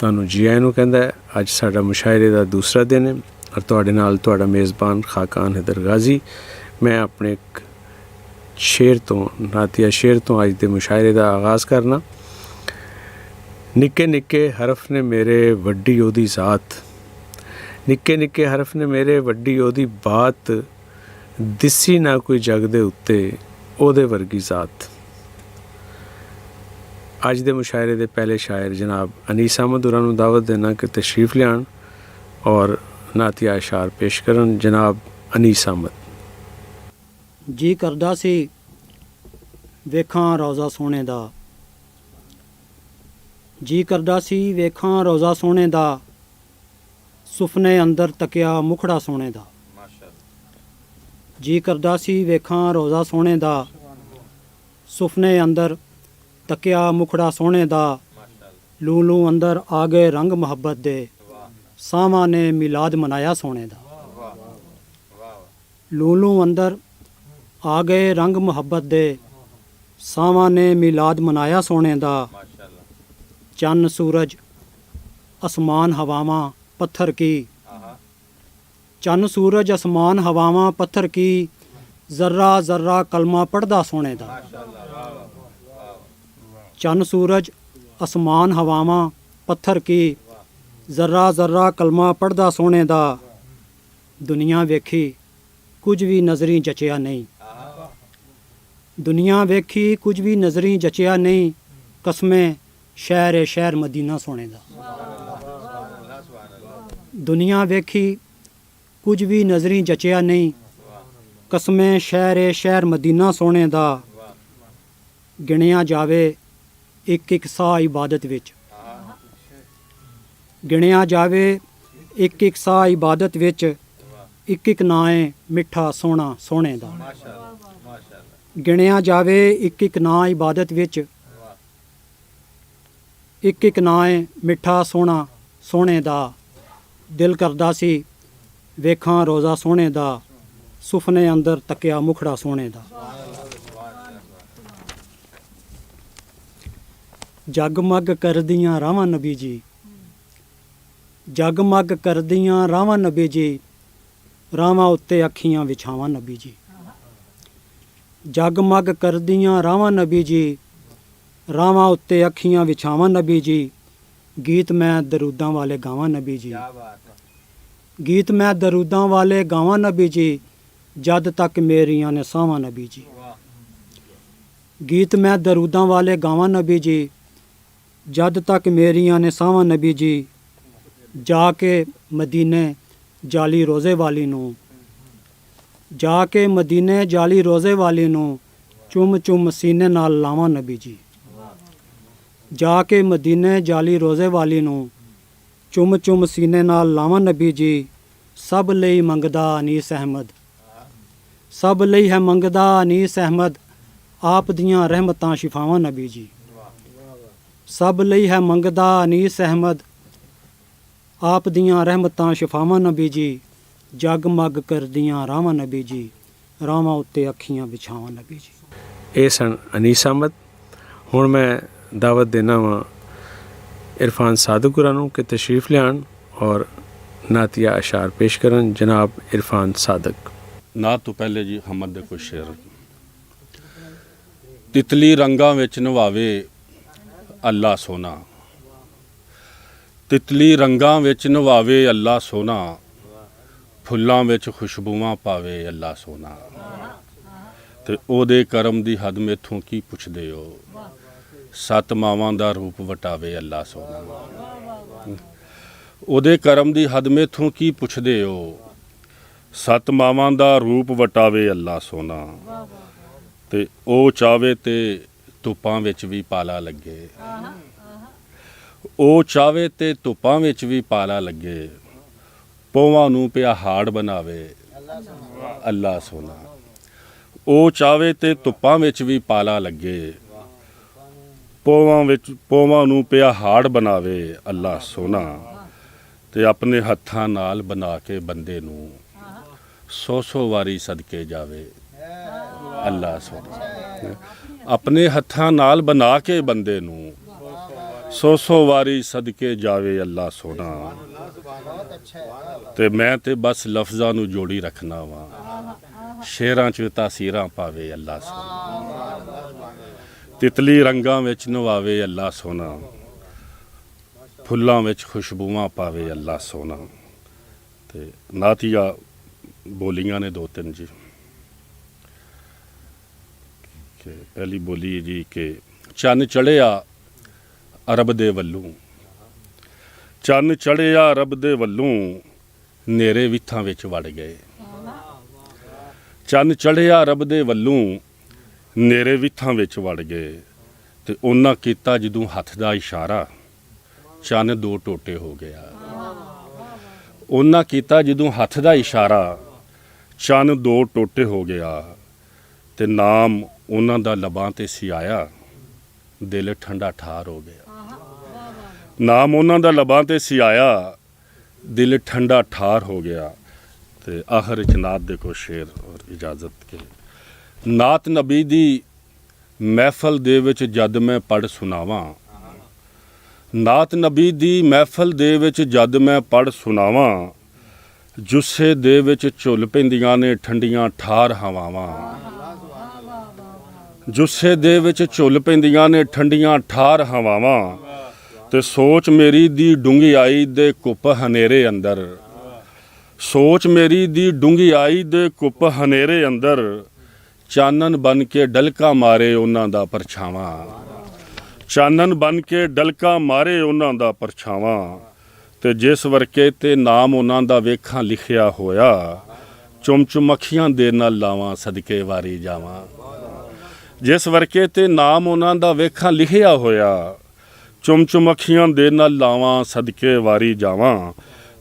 A: तुहानू जी आए नू कहंदा है। अज साडा मुशायरे दा दूसरा दिन है और तुहाडे नाल तुहाडा मेज़बान खाकान हैदर गाजी। मैं अपने एक शेर तो नातिया शेर तो अज दे मुशायरे दा आगाज़ करना। निक्के निक्के हरफ ने मेरे वड्डी ओदी ज़ात, निक्के निक्के हरफ ने मेरे वड्डी ओदी बात, दिसी ना कोई जग दे उत्ते ओदे वर्गी ज़ात। अज दे मुशायरे दे पहले शायर जनाब अनीस अहमद होरां नूं दावत देना कि तशरीफ़ लियान और नातिया अशार पेश करन। जनाब अनीस अहमद।
H: जी करदा सी वेखां रोज़ा सोने दा, जी करदा सी वेखां रोज़ा सोने दा, सुफने अंदर तकिया मुखड़ा सोने दा। जी करदा सी वेखां रोज़ा सोने दा, सुफने अंदर तकिया मुखड़ा सोने दा, लू लू अंदर आ गए रंग मुहब्बत दे, सामा ने मिलाद मनाया सोने दा। लू लू अंदर आ गए रंग मुहब्बत दे, सामा ने मिलाद मनाया सोने दा। चन्न सूरज आसमान हवावां पत्थर की, चन्न सूरज आसमान हवावां पत्थर की, जर्रा जर्रा कलमा पढ़दा सोने दा। चन्न सूरज आसमान हवावां पत्थर की, जर्रा जर्रा कलमा पढ़दा सोने दा। दुनिया वेखी कुछ भी नज़री जचिया नहीं, दुनिया वेखी कुछ भी नज़री जचिया नहीं, कसमें शहर शहर मदीना सोने दा। दुनिया वेखी कुछ भी नज़री जचिया नहीं, कसमें शहर शहर मदीना सोने दा। गिणिया जावे एक एक साह इबादत विच, गिणिया जावे एक एक साह इबादत विच, एक एक नाए मिठा सोना सोने दा। गिणिया जावे एक एक ना इबादत विच, एक एक नाए मिठा सोना सोने दा। दिल करदा सी वेखां रोज़ा सोने दा, सुफने अंदर तकिया मुखड़ा सोने दा। जगमग करदियां रावां नबी जी, जगमग करदियां रावां नबी जी, रावां उत्ते अखियां विछावां नबी जी। जगमग करदियां रावां नबी जी, रावां उत्ते अखियां विछावां नबी जी। गीत मैं दरूदां वाले गावां नबी जी, गीत मैं दरूदां वाले गावां नबी जी, जद तक मेरियां ने सावां नबी जी। गीत मैं दरूदां वाले गावां नबी जी, जद तक मेरियां ने सावां नबी जी। जाके मदीने जाली रोज़े वाली नूं, जाके मदीने जाली रोज़े वाली नूं, चुम चुम सीने नाल लावां नबी जी। जाके मदीने जाली रोज़े वाली नूं, चुम चुम सीने नाल लावां नबी जी। सब लई मंगदा अनीस अहमद, ਸਭ ਲਈ ਹੈ ਮੰਗਦਾ ਅਨੀਸ ਅਹਿਮਦ ਆਪ ਦੀਆਂ ਰਹਿਮਤਾਂ ਸ਼ਿਫਾਵਾਂ ਨਬੀ ਜੀ। ਸਭ ਲਈ ਹੈ ਮੰਗਦਾ ਅਨੀਸ ਅਹਿਮਦ ਆਪ ਦੀਆਂ ਰਹਿਮਤਾਂ ਸ਼ਿਫਾਵਾਂ ਨਬੀ ਜੀ। ਜਗਮਗ ਕਰਦੀਆਂ ਰਾਵਾਂ ਨਬੀ ਜੀ, ਰਾਵਾਂ ਉੱਤੇ ਅੱਖੀਆਂ ਵਿਛਾਵਾਂ ਨਬੀ ਜੀ।
A: ਇਹ ਸਨ ਅਨੀਸ ਅਹਿਮਦ। ਹੁਣ ਮੈਂ ਦਾਵਤ ਦੇਣਾ ਵਾ इरफान सादक गुरा नूं कि तशरीफ़ लियान और नातिया अशार पेश करन। जनाब इरफान सादक।
I: ਨਾ ਤੋਂ ਪਹਿਲੇ ਜੀ ਹਮਦ ਦੇ ਕੋਈ ਸ਼ੇਰ। ਤਿਤਲੀ ਰੰਗਾਂ ਵਿੱਚ ਨਵਾਵੇ ਅੱਲਾ ਸੋਨਾ, ਤਿਤਲੀ ਰੰਗਾਂ ਵਿੱਚ ਨਵਾਵੇ ਅੱਲਾ ਸੋਨਾ, ਫੁੱਲਾਂ ਵਿੱਚ ਖੁਸ਼ਬੂਆਂ ਪਾਵੇ ਅੱਲਾ ਸੋਨਾ। ਤੇ ਉਹਦੇ ਕਰਮ ਦੀ ਹੱਦ ਮੇਥੋਂ ਕੀ ਪੁੱਛਦੇ ਹੋ, ਸੱਤ ਮਾਵਾਂ ਦਾ ਰੂਪ ਵਟਾਵੇ ਅੱਲਾ ਸੋਨਾ। ਉਹਦੇ ਕਰਮ ਦੀ ਹੱਦ ਮੇਥੋਂ ਕੀ ਪੁੱਛਦੇ ਹੋ, ਸੱਤ ਮਾਵਾਂ ਦਾ ਰੂਪ ਵਟਾਵੇ ਅੱਲਾ ਸੋਨਾ। ਤੇ ਉਹ ਚਾਵੇ ਤੇ ਧੁੱਪਾਂ ਵਿੱਚ ਵੀ ਪਾਲਾ ਲੱਗੇ, ਉਹ ਚਾਵੇ ਤੇ ਧੁੱਪਾਂ ਵਿੱਚ ਵੀ ਪਾਲਾ ਲੱਗੇ, ਪੋਵਾਂ ਨੂੰ ਪਿਆ ਹਾੜ ਬਣਾਵੇ ਅੱਲਾ ਸੋਨਾ। ਉਹ ਚਾਵੇ ਤੇ ਧੁੱਪਾਂ ਵਿੱਚ ਵੀ ਪਾਲਾ ਲੱਗੇ, ਪੋਵਾਂ ਨੂੰ ਪਿਆ ਹਾੜ ਬਣਾਵੇ ਅੱਲਾ ਸੋਨਾ। ਤੇ ਆਪਣੇ ਹੱਥਾਂ ਨਾਲ ਬਣਾ ਕੇ ਬੰਦੇ ਨੂੰ 100 ਵਾਰੀ ਸਦਕੇ ਜਾਵੇ ਅੱਲਾ ਸੋਨਾ। ਆਪਣੇ ਹੱਥਾਂ ਨਾਲ ਬਣਾ ਕੇ ਬੰਦੇ ਨੂੰ 100 ਵਾਰੀ ਸਦਕੇ ਜਾਵੇ ਅੱਲਾ ਸੋਨਾ। ਤੇ ਮੈਂ ਤੇ ਬਸ ਲਫ਼ਜ਼ਾਂ ਨੂੰ ਜੋੜੀ ਰੱਖਣਾ ਵਾਂ, ਸ਼ੇਰਾਂ 'ਚ ਤਾਸੀਰਾਂ ਪਾਵੇ ਅੱਲਾ ਸੋਨਾ। ਤਿਤਲੀ ਰੰਗਾਂ ਵਿੱਚ ਨਵਾਵੇ ਅੱਲਾ ਸੋਨਾ, ਫੁੱਲਾਂ ਵਿੱਚ ਖੁਸ਼ਬੂਆਂ ਪਾਵੇ ਅੱਲਾ ਸੋਨਾ। ਤੇ ਨਾਤੀਆ ਬੋਲੀਆਂ ਨੇ 2-3 ਜੀ। ਕਿ ਪਹਿਲੀ ਬੋਲੀ ਜੀ ਕਿ ਚੰਨ ਚੜ੍ਹਿਆ ਅਰਬ ਦੇ ਵੱਲੋਂ, ਚੰਨ ਚੜ੍ਹਿਆ ਰੱਬ ਦੇ ਵੱਲੋਂ, ਨੇਰੇ ਵਿੱਥਾਂ ਵਿੱਚ ਵੜ ਗਏ। ਚੰਨ ਚੜ੍ਹਿਆ ਰੱਬ ਦੇ ਵੱਲੋਂ, ਨੇਰੇ ਵਿੱਥਾਂ ਵਿੱਚ ਵੜ ਗਏ। ਤੇ ਉਹਨਾਂ ਕੀਤਾ ਜਦੋਂ ਹੱਥ ਦਾ ਇਸ਼ਾਰਾ, ਚੰਨ 2 ਟੋਟੇ ਹੋ ਗਿਆ। ਉਹਨਾਂ ਕੀਤਾ ਜਦੋਂ ਹੱਥ ਦਾ ਇਸ਼ਾਰਾ, ਚੰਨ 2 ਟੋਟੇ ਹੋ ਗਿਆ। ਤੇ ਨਾਮ ਉਹਨਾਂ ਦਾ ਲਬਾਂ ਤੇ ਸੀ ਆਇਆ, ਦਿਲ ਠੰਡਾ ਠਾਰ ਹੋ ਗਿਆ। ਨਾਮ ਉਹਨਾਂ ਦਾ ਲਬਾਂ ਤੇ ਸੀ ਆਇਆ, ਦਿਲ ਠੰਡਾ ਠਾਰ ਹੋ ਗਿਆ। ਤੇ ਆਖਰ ਚ ਨਾਤ ਦੇ ਕੋ ਸ਼ੇਰ ਔਰ ਇਜਾਜ਼ਤ ਕੇ। ਨਾਤ ਨਬੀ ਦੀ ਮਹਿਫਲ ਦੇ ਵਿੱਚ ਜਦ ਮੈਂ ਪੜ੍ਹ ਸੁਣਾਵਾਂ, ਨਾਤ ਨਬੀ ਦੀ ਮਹਿਫਲ ਦੇ ਵਿੱਚ ਜਦ ਮੈਂ ਪੜ੍ਹ ਸੁਣਾਵਾਂ, ਜੁੱਸੇ ਦੇ ਵਿੱਚ ਝੁੱਲ ਪੈਂਦੀਆਂ ਨੇ ਠੰਡੀਆਂ ਠਾਰ ਹਵਾਵਾਂ। ਜੁੱਸੇ ਦੇ ਵਿੱਚ ਝੁੱਲ ਪੈਂਦੀਆਂ ਨੇ ਠੰਡੀਆਂ ਠਾਰ ਹਵਾਵਾਂ। ਤੇ ਸੋਚ ਮੇਰੀ ਦੀ ਡੂੰਘਿਆਈ ਦੇ ਕੁੱਪ ਹਨੇਰੇ ਅੰਦਰ, ਸੋਚ ਮੇਰੀ ਦੀ ਡੂੰਘਿਆਈ ਦੇ ਕੁੱਪ ਹਨੇਰੇ ਅੰਦਰ, ਚਾਨਣ ਬਨ ਕੇ ਡਲਕਾ ਮਾਰੇ ਉਹਨਾਂ ਦਾ ਪਰਛਾਵਾਂ। ਚਾਨਣ ਬਨ ਕੇ ਡਲਕਾ ਮਾਰੇ ਉਹਨਾਂ ਦਾ ਪਰਛਾਵਾਂ। ਤੇ ਜਿਸ ਵਰਕੇ ਤੇ ਨਾਮ ਉਹਨਾਂ ਦਾ ਵੇਖਾਂ ਲਿਖਿਆ ਹੋਇਆ, ਚੁੰਮ ਚੁੰਮ ਅੱਖੀਆਂ ਦੇ ਨਾਲ ਲਾਵਾਂ ਸਦਕੇ ਵਾਰੀ ਜਾਵਾਂ। ਜਿਸ ਵਰਕੇ ਤੇ ਨਾਮ ਉਹਨਾਂ ਦਾ ਵੇਖਾਂ ਲਿਖਿਆ ਹੋਇਆ, ਚੁੰਮ ਚੁੰਮ ਅੱਖੀਆਂ ਦੇ ਨਾਲ ਲਾਵਾਂ ਸਦਕੇ ਵਾਰੀ ਜਾਵਾਂ।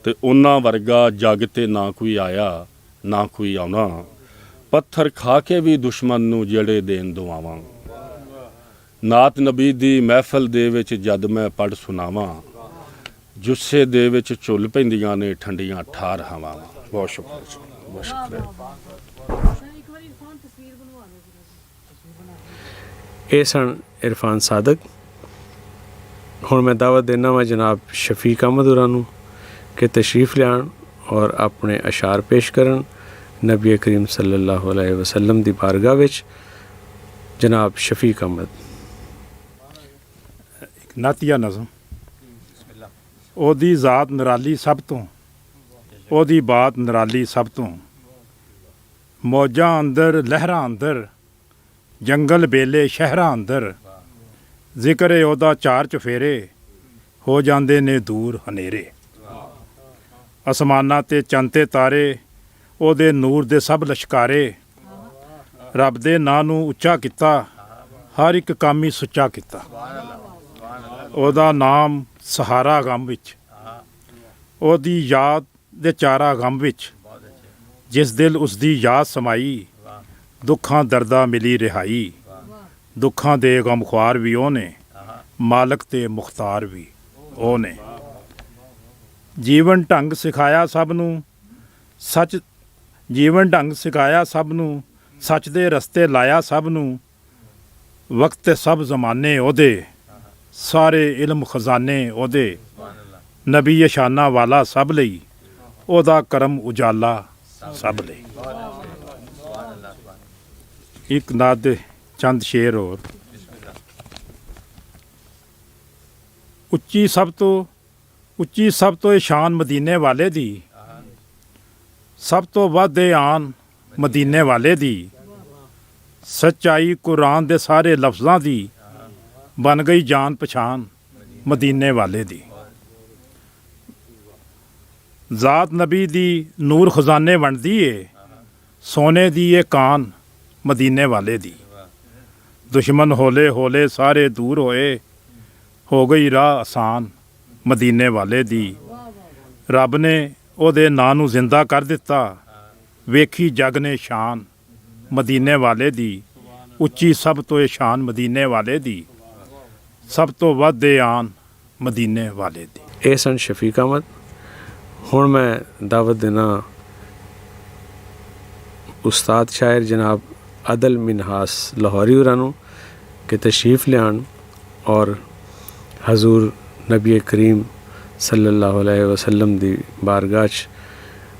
I: ਤੇ ਉਹਨਾਂ ਵਰਗਾ ਜੱਗ ਤੇ ਨਾ ਕੋਈ ਆਇਆ ਨਾ ਕੋਈ ਆਉਣਾ, ਪੱਥਰ ਖਾ ਕੇ ਵੀ ਦੁਸ਼ਮਣ ਨੂੰ ਜਿਹੜੇ ਦੇਣ ਦੁਆਵਾਂ। ਨਾਤ ਨਬੀ ਦੀ ਮਹਿਫਲ ਦੇ ਵਿੱਚ ਜਦ ਮੈਂ ਪੜ੍ਹ ਸੁਣਾਵਾਂ, ਜੁੱਸੇ ਦੇ ਵਿੱਚ ਝੁੱਲ ਪੈਂਦੀਆਂ ਨੇ ਠੰਡੀਆਂ ਠਾਰ ਹਵਾਵਾਂ। ਬਹੁਤ ਸ਼ੁਕਰੀਆ, ਬਹੁਤ ਸ਼ੁਕਰੀਆ।
A: ਇਹ ਸਨ ਇਰਫਾਨ ਸਾਦਕ। ਹੁਣ ਮੈਂ ਦਾਵਤ ਦੇਣਾ ਵਾ ਜਨਾਬ ਸ਼ਫੀਕ ਅਹਿਮਦ ਹੋਰਾਂ ਨੂੰ ਕਿ ਤਸ਼ਰੀਫ ਲਿਆਉਣ ਔਰ ਆਪਣੇ ਅਸ਼ਾਰ ਪੇਸ਼ ਕਰਨ ਨਬੀ ਕਰੀਮ ਸੱਲੱਲਾਹੁ अलैहि वसल्लम ਦੀ ਬਾਰਗਾਹ ਵਿੱਚ। जनाब शफीक अहमद।
J: ਨਾਤੀਆ ਨਜ਼ਮ। ਉਹਦੀ ਜ਼ਾਤ ਨਿਰਾਲੀ ਸਭ ਤੋਂ, ਉਹਦੀ ਬਾਤ ਨਿਰਾਲੀ ਸਭ ਤੋਂ, ਮੌਜਾਂ ਅੰਦਰ ਲਹਿਰਾਂ ਅੰਦਰ, ਜੰਗਲ ਬੇਲੇ ਸ਼ਹਿਰਾਂ ਅੰਦਰ, ਜ਼ਿਕਰ ਏ ਉਹਦਾ 4 ਚੁਫੇਰੇ, ਹੋ ਜਾਂਦੇ ਨੇ ਦੂਰ ਹਨੇਰੇ। ਅਸਮਾਨਾਂ ਤੇ ਚੰਨ ਤੇ ਤਾਰੇ, ਉਹਦੇ ਨੂਰ ਦੇ ਸਭ ਲਸ਼ਕਾਰੇ, ਰੱਬ ਦੇ ਨਾਂ ਨੂੰ ਉੱਚਾ ਕੀਤਾ, ਹਰ ਇੱਕ ਕੰਮ ਹੀ ਸੁੱਚਾ ਕੀਤਾ। ਉਹਦਾ ਨਾਮ ਸਹਾਰਾ ਗਮ ਵਿੱਚ, ਉਹਦੀ ਯਾਦ ਦੇ ਚਾਰਾ ਗਮ ਵਿੱਚ, ਜਿਸ ਦਿਲ ਉਸਦੀ ਯਾਦ ਸਮਾਈ, ਦੁੱਖਾਂ ਦਰਦਾਂ ਮਿਲੀ ਰਿਹਾਈ ਦੁੱਖਾਂ ਦੇ ਗਮਖੁਆਰ ਵੀ ਉਹ ਨੇ ਮਾਲਕ ਤੇ ਮੁਖਤਾਰ ਵੀ ਉਹ ਨੇ ਜੀਵਨ ਢੰਗ ਸਿਖਾਇਆ ਸਭ ਨੂੰ ਸੱਚ ਜੀਵਨ ਢੰਗ ਸਿਖਾਇਆ ਸਭ ਨੂੰ ਸੱਚ ਦੇ ਰਸਤੇ ਲਾਇਆ ਸਭ ਨੂੰ ਵਕਤ ਤੇ ਸਭ ਜ਼ਮਾਨੇ ਉਹਦੇ ਸਾਰੇ ਇਲਮ ਖਜ਼ਾਨੇ ਉਹਦੇ ਨਬੀ ਸ਼ਾਨਾ ਵਾਲਾ ਸਭ ਲਈ ਉਹਦਾ ਕਰਮ ਉਜਾਲਾ ਸਭ ਲਈ। ਇੱਕ ਨਾਦ ਦੇ ਚੰਦ ਸ਼ੇਰ ਹੋਰ। ਉੱਚੀ ਸਭ ਤੋਂ ਇਹ ਸ਼ਾਨ ਮਦੀਨੇ ਵਾਲੇ ਦੀ ਸਭ ਤੋਂ ਵੱਧ ਇਹ ਆਨ ਮਦੀਨੇ ਵਾਲੇ ਦੀ ਸੱਚਾਈ ਕੁਰਾਨ ਦੇ ਸਾਰੇ ਲਫ਼ਜ਼ਾਂ ਦੀ ਬਣ ਗਈ ਜਾਨ ਪਛਾਣ ਮਦੀਨੇ ਵਾਲੇ ਦੀ ਜ਼ਾਤ ਨਬੀ ਦੀ ਨੂਰ ਖਜ਼ਾਨੇ ਵੰਡਦੀ ਏ ਸੋਨੇ ਦੀ ਇਹ ਕਾਨ ਮਦੀਨੇ ਵਾਲੇ ਦੀ ਦੁਸ਼ਮਨ ਹੌਲੇ ਹੌਲੇ ਸਾਰੇ ਦੂਰ ਹੋਏ ਹੋ ਗਈ ਰਾਹ ਆਸਾਨ ਮਦੀਨੇ ਵਾਲੇ ਦੀ ਰੱਬ ਨੇ ਉਹਦੇ ਨਾਂ ਨੂੰ ਜ਼ਿੰਦਾ ਕਰ ਦਿੱਤਾ ਵੇਖੀ ਜਗ ਨੇ ਸ਼ਾਨ ਮਦੀਨੇ ਵਾਲੇ ਦੀ ਉੱਚੀ ਸਭ ਤੋਂ ਇਹ ਸ਼ਾਨ ਮਦੀਨੇ ਵਾਲੇ ਦੀ ਸਭ ਤੋਂ ਵੱਧ ਇਹ ਆਨ ਮਦੀਨੇ ਵਾਲੇ ਦੀ।
A: ਇਹ ਸਨ ਸ਼ਫੀਕ ਅਹਿਮਦ। ਹੁਣ ਮੈਂ ਦਾਵਤ ਦੇਣਾ ਉਸਤਾਦ ਸ਼ਾਇਰ ਜਨਾਬ ਅਦਲ ਮਿਨਹਾਸ ਲਾਹੌਰੀ ਹੋਰਾਂ ਨੂੰ ਕਿ ਤਸ਼ਰੀਫ ਲਿਆਉਣ ਔਰ ਹਜ਼ੂਰ ਨਬੀ ਕਰੀਮ सल्लल्लाहु अलैहि वसल्लम दी बारगाह च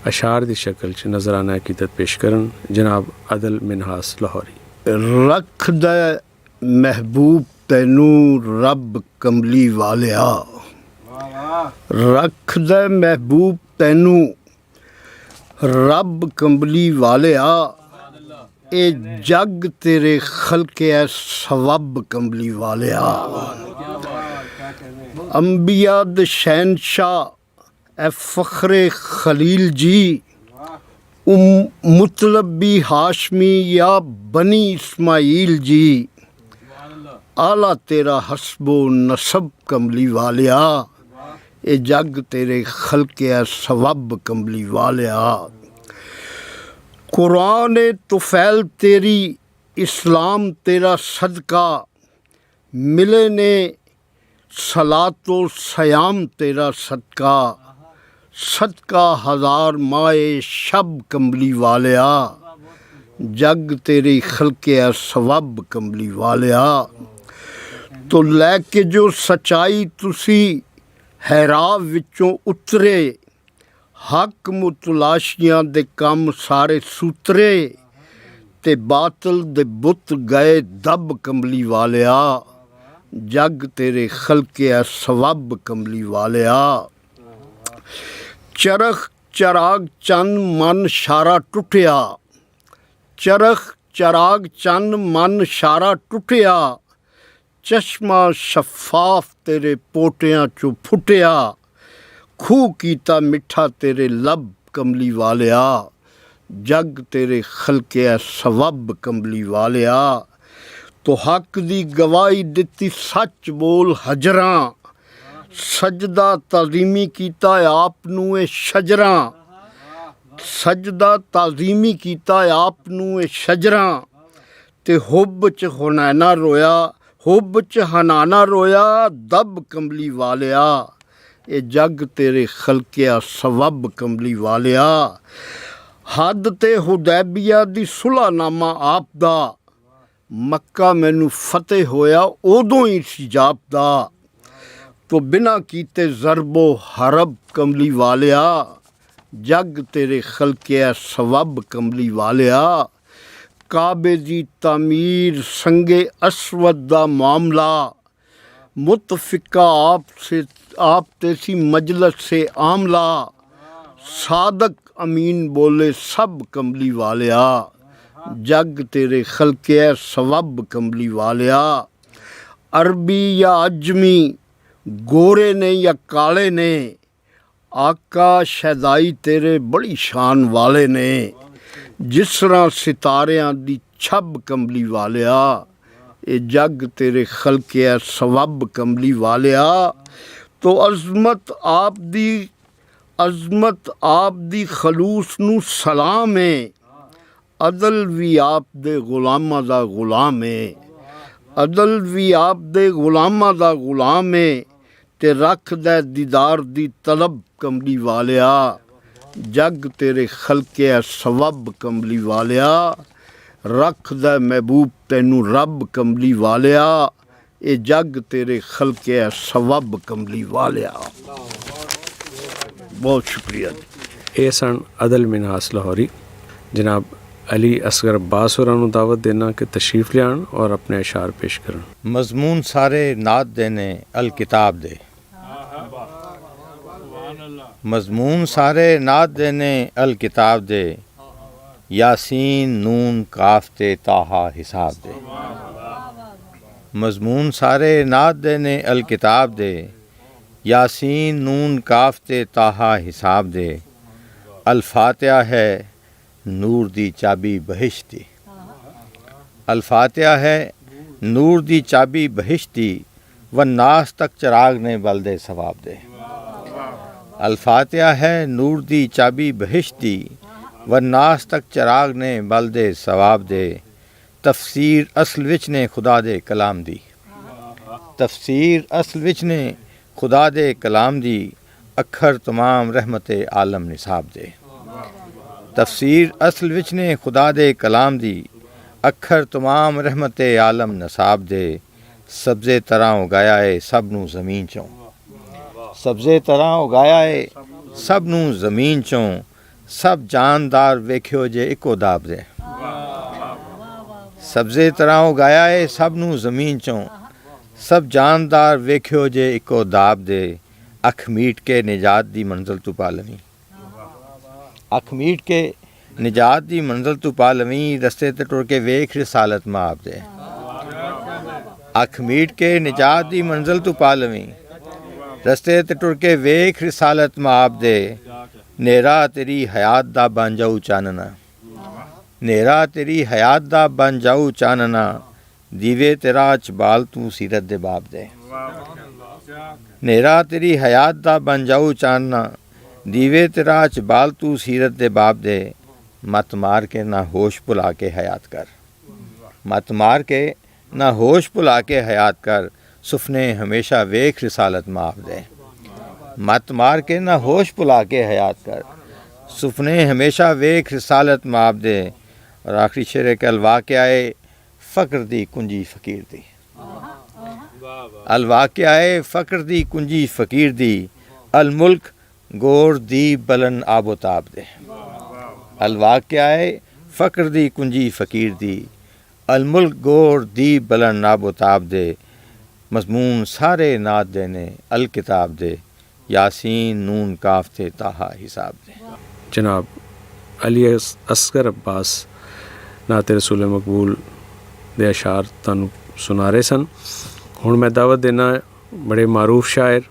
A: अशार दी शक्ल च नजराना अकीदत पेश करन जनाब अदल मिनहास लाहौरी।
F: रख दे महबूब तैनू रब कमली वालिया रख दे महबूब तैनू रब कमली वालिया ए जग तेरे खलके सवब कमली वालिया अंबिया द शहनशाह ए फ़ख्रे खलील जी मुतलबी हाशमी या बनी इस्माइल जी आला तेरा हस्बो नसब कमली वालिया ए जग तेरे खलके सवब कमली वालिया कुरान तुफैल तेरी इस्लाम तेरा सदका मिले ने सलातो सयाम तेरा सदका सदका हज़ार माए शब कमली वालिया जग तेरी खलके सवब कमली वालिया तो लैके जो सच्चाई तुसी हैराब विचों उतरे हक मुतलाशियां दे कम सारे सूतरे ते बातल दे बुत गए दब कमली वालिया जग तेरे खलके सवब कमली वालिया चरख चराग चंद मन शारा टुटिया चरख चराग चंद मन शारा टुटिया चश्मा शफाफ तेरे पोटियां चो फुटिया खूह कीता मिठा तेरे लब कमली वालिया जग तेरे खलके सवब कमली वालिया तो हक दी गवाही दिती सच बोल हजरां सजदा ताज़ीमी कीता आप नू ए शजरां सजदा ताज़ीमी कीता आप नू ए शजरां ते हुब च हुनैना रोया हुब च हनाना रोया दब कमली वालिया ए जग तेरे खलके सवब कमली वालिया हद ते हुदैबिया दी सुलहनामा आप दा मक्का मैनू फतेह होया उदों ही सी जापदा तो बिना कीते ज़रबो हरब कमली वालिया जग तेरे खलके सवब कमली वालिया काबे दी तामीर संगे असवद दा मामला मुतफिका आप तेसी मजलस से आमला सादक अमीन बोले सब कमली वालिया जग तेरे खलके सवब कमली वालिया अरबी या अजमी गोरे ने या काले ने आका शहदाई तेरे बड़ी शान वाले ने जिस तरह सितारियां दी छब कमली वालिया ए जग तेरे खलके सवब कमली वालिया तो अज़मत आप दी खलूस नू सलाम है
K: अदल भी आप दे गुलामां दा गुलाम है, अदल भी आप दे गुलामां दा गुलाम है, ते रख दे दीदार दी तलब कमली वालिया, जग तेरे खलके सवब कमली वालिया, रख दे महबूब तैनू रब कमली वालिया, ये जग तेरे खलके सवब कमली वालिया। बहुत शुक्रिया।
A: ਇਹ ਸਨ ਅਦਲ ਮਿਨਹਾਸ ਲਾਹੌਰੀ। जनाब अली असगर अब्बास होरां नूं दावत देना कि तशरीफ़ लियान और अपने अशार पेश करन।
F: मजमून सारे नात देने अल किताब दे, मजमून सारे नात देने अल किताब दे, यासीन नून काफ ते ताहा हिसाब दे। मजमून सारे नात देने अल किताब दे, यासीन नून काफ ते ताहा हिसाब दे। अल फातिहा है नूर दी चाबी बहिश्ती, अल फातिहा है नूर दी चाबी बहिश्ती, व नास तक चिराग ने बलदे सवाब दे। अल फातिहा है नूर दी चाबी बहिश्ती, व नास तक चिराग ने बलदे सवाब दे। तफसीर असल विच ने खुदा दे कलाम दी, तफसीर असल विच ने खुदा दे कलाम दी, अखर तमाम रहमत आलम निसाब दे। तफसीर असल विच ने खुदा दे कलाम दी, अखर तमाम रहमत आलम नसाब दे। सब्ज़े तरह उगाया है सब नू ज़मीन चों, सब्ज़े तरह उगाया है सब नू ज़मीन चों, सब जानदार वेख्यो जे इको दाब दे। सब्ज़े तरह उगाया है सब नू ज़मीन चों, सब जानदार वेख्यो जे इको दाब दे। अख मीट के निजात दी मंजिल तू पालवी, अख मीट के निजात दी मंजिल तू पालवी, रस्ते ते टुर के वेख रिसालत माप दे। अख मीट के निजात दी मंजिल तू पालवी, रस्ते ते टुर के वेख रिसालत माप दे। नेरा तेरी हयात दा बन जाऊ चानना, नेरा तेरी हयात दा बन जाऊ चानना, दीवे तेरा चबाल तू सीरत दे बाप दे। नेरा तेरी हयात दा बन जाऊ चानना, दीवे तेरा चबाल तू सीरत दे बाप दे। मत मार के ना होश भुला के हयात कर, मत मार के ना होश भुला के हयात कर, सुफने हमेशा वेख रिसालत माफ दे। मत मार के ना होश भुला के हयात कर, सुफने हमेशा वेख रिसालत माफ दे। और आखिरी शेर कल वाक़याए फ़क्र दी कुंजी फ़कीर दी, अल वाक़याए फ़क्र दी कुंजी फ़कीर दी, अल मुल्क गोर दी बलन आबोताब दे। अल वाक़याए फ़क्र दी कुंजी फ़कीर दी, अल मुल्क गोर दी बलन आबोताब दे। मज़मून सारे नात देने अल किताब दे, यासीन नून काफ थे ताहा हिसाब दे।
A: जनाब अली असगर अब्बास नाते रसूल मकबूल दे अशार तुहानू सुना रहे सन। हुण मैं दावत देना बड़े मारूफ शायर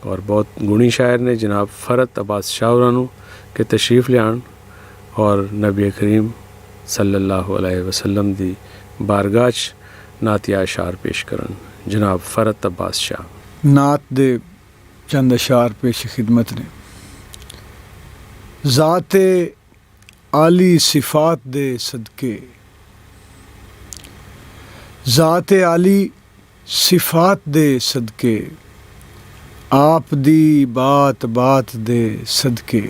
A: और बहुत गुणी शायर ने जनाब फ़रत अब्बास शाह होरां नू कि तशरीफ़ लियान और नबी करीम सल्लल्लाहु अलैहि वसल्लम दी बारगाह च नातिया अशार पेश करन। जनाब फ़रत अब्बास शाह।
L: नात दे चंद अशार पेश खिदमत ने। ज़ाते आली सिफात दे सदके, ज़ाते आली सिफात दे सदके, आप दी बात बात दे सदके,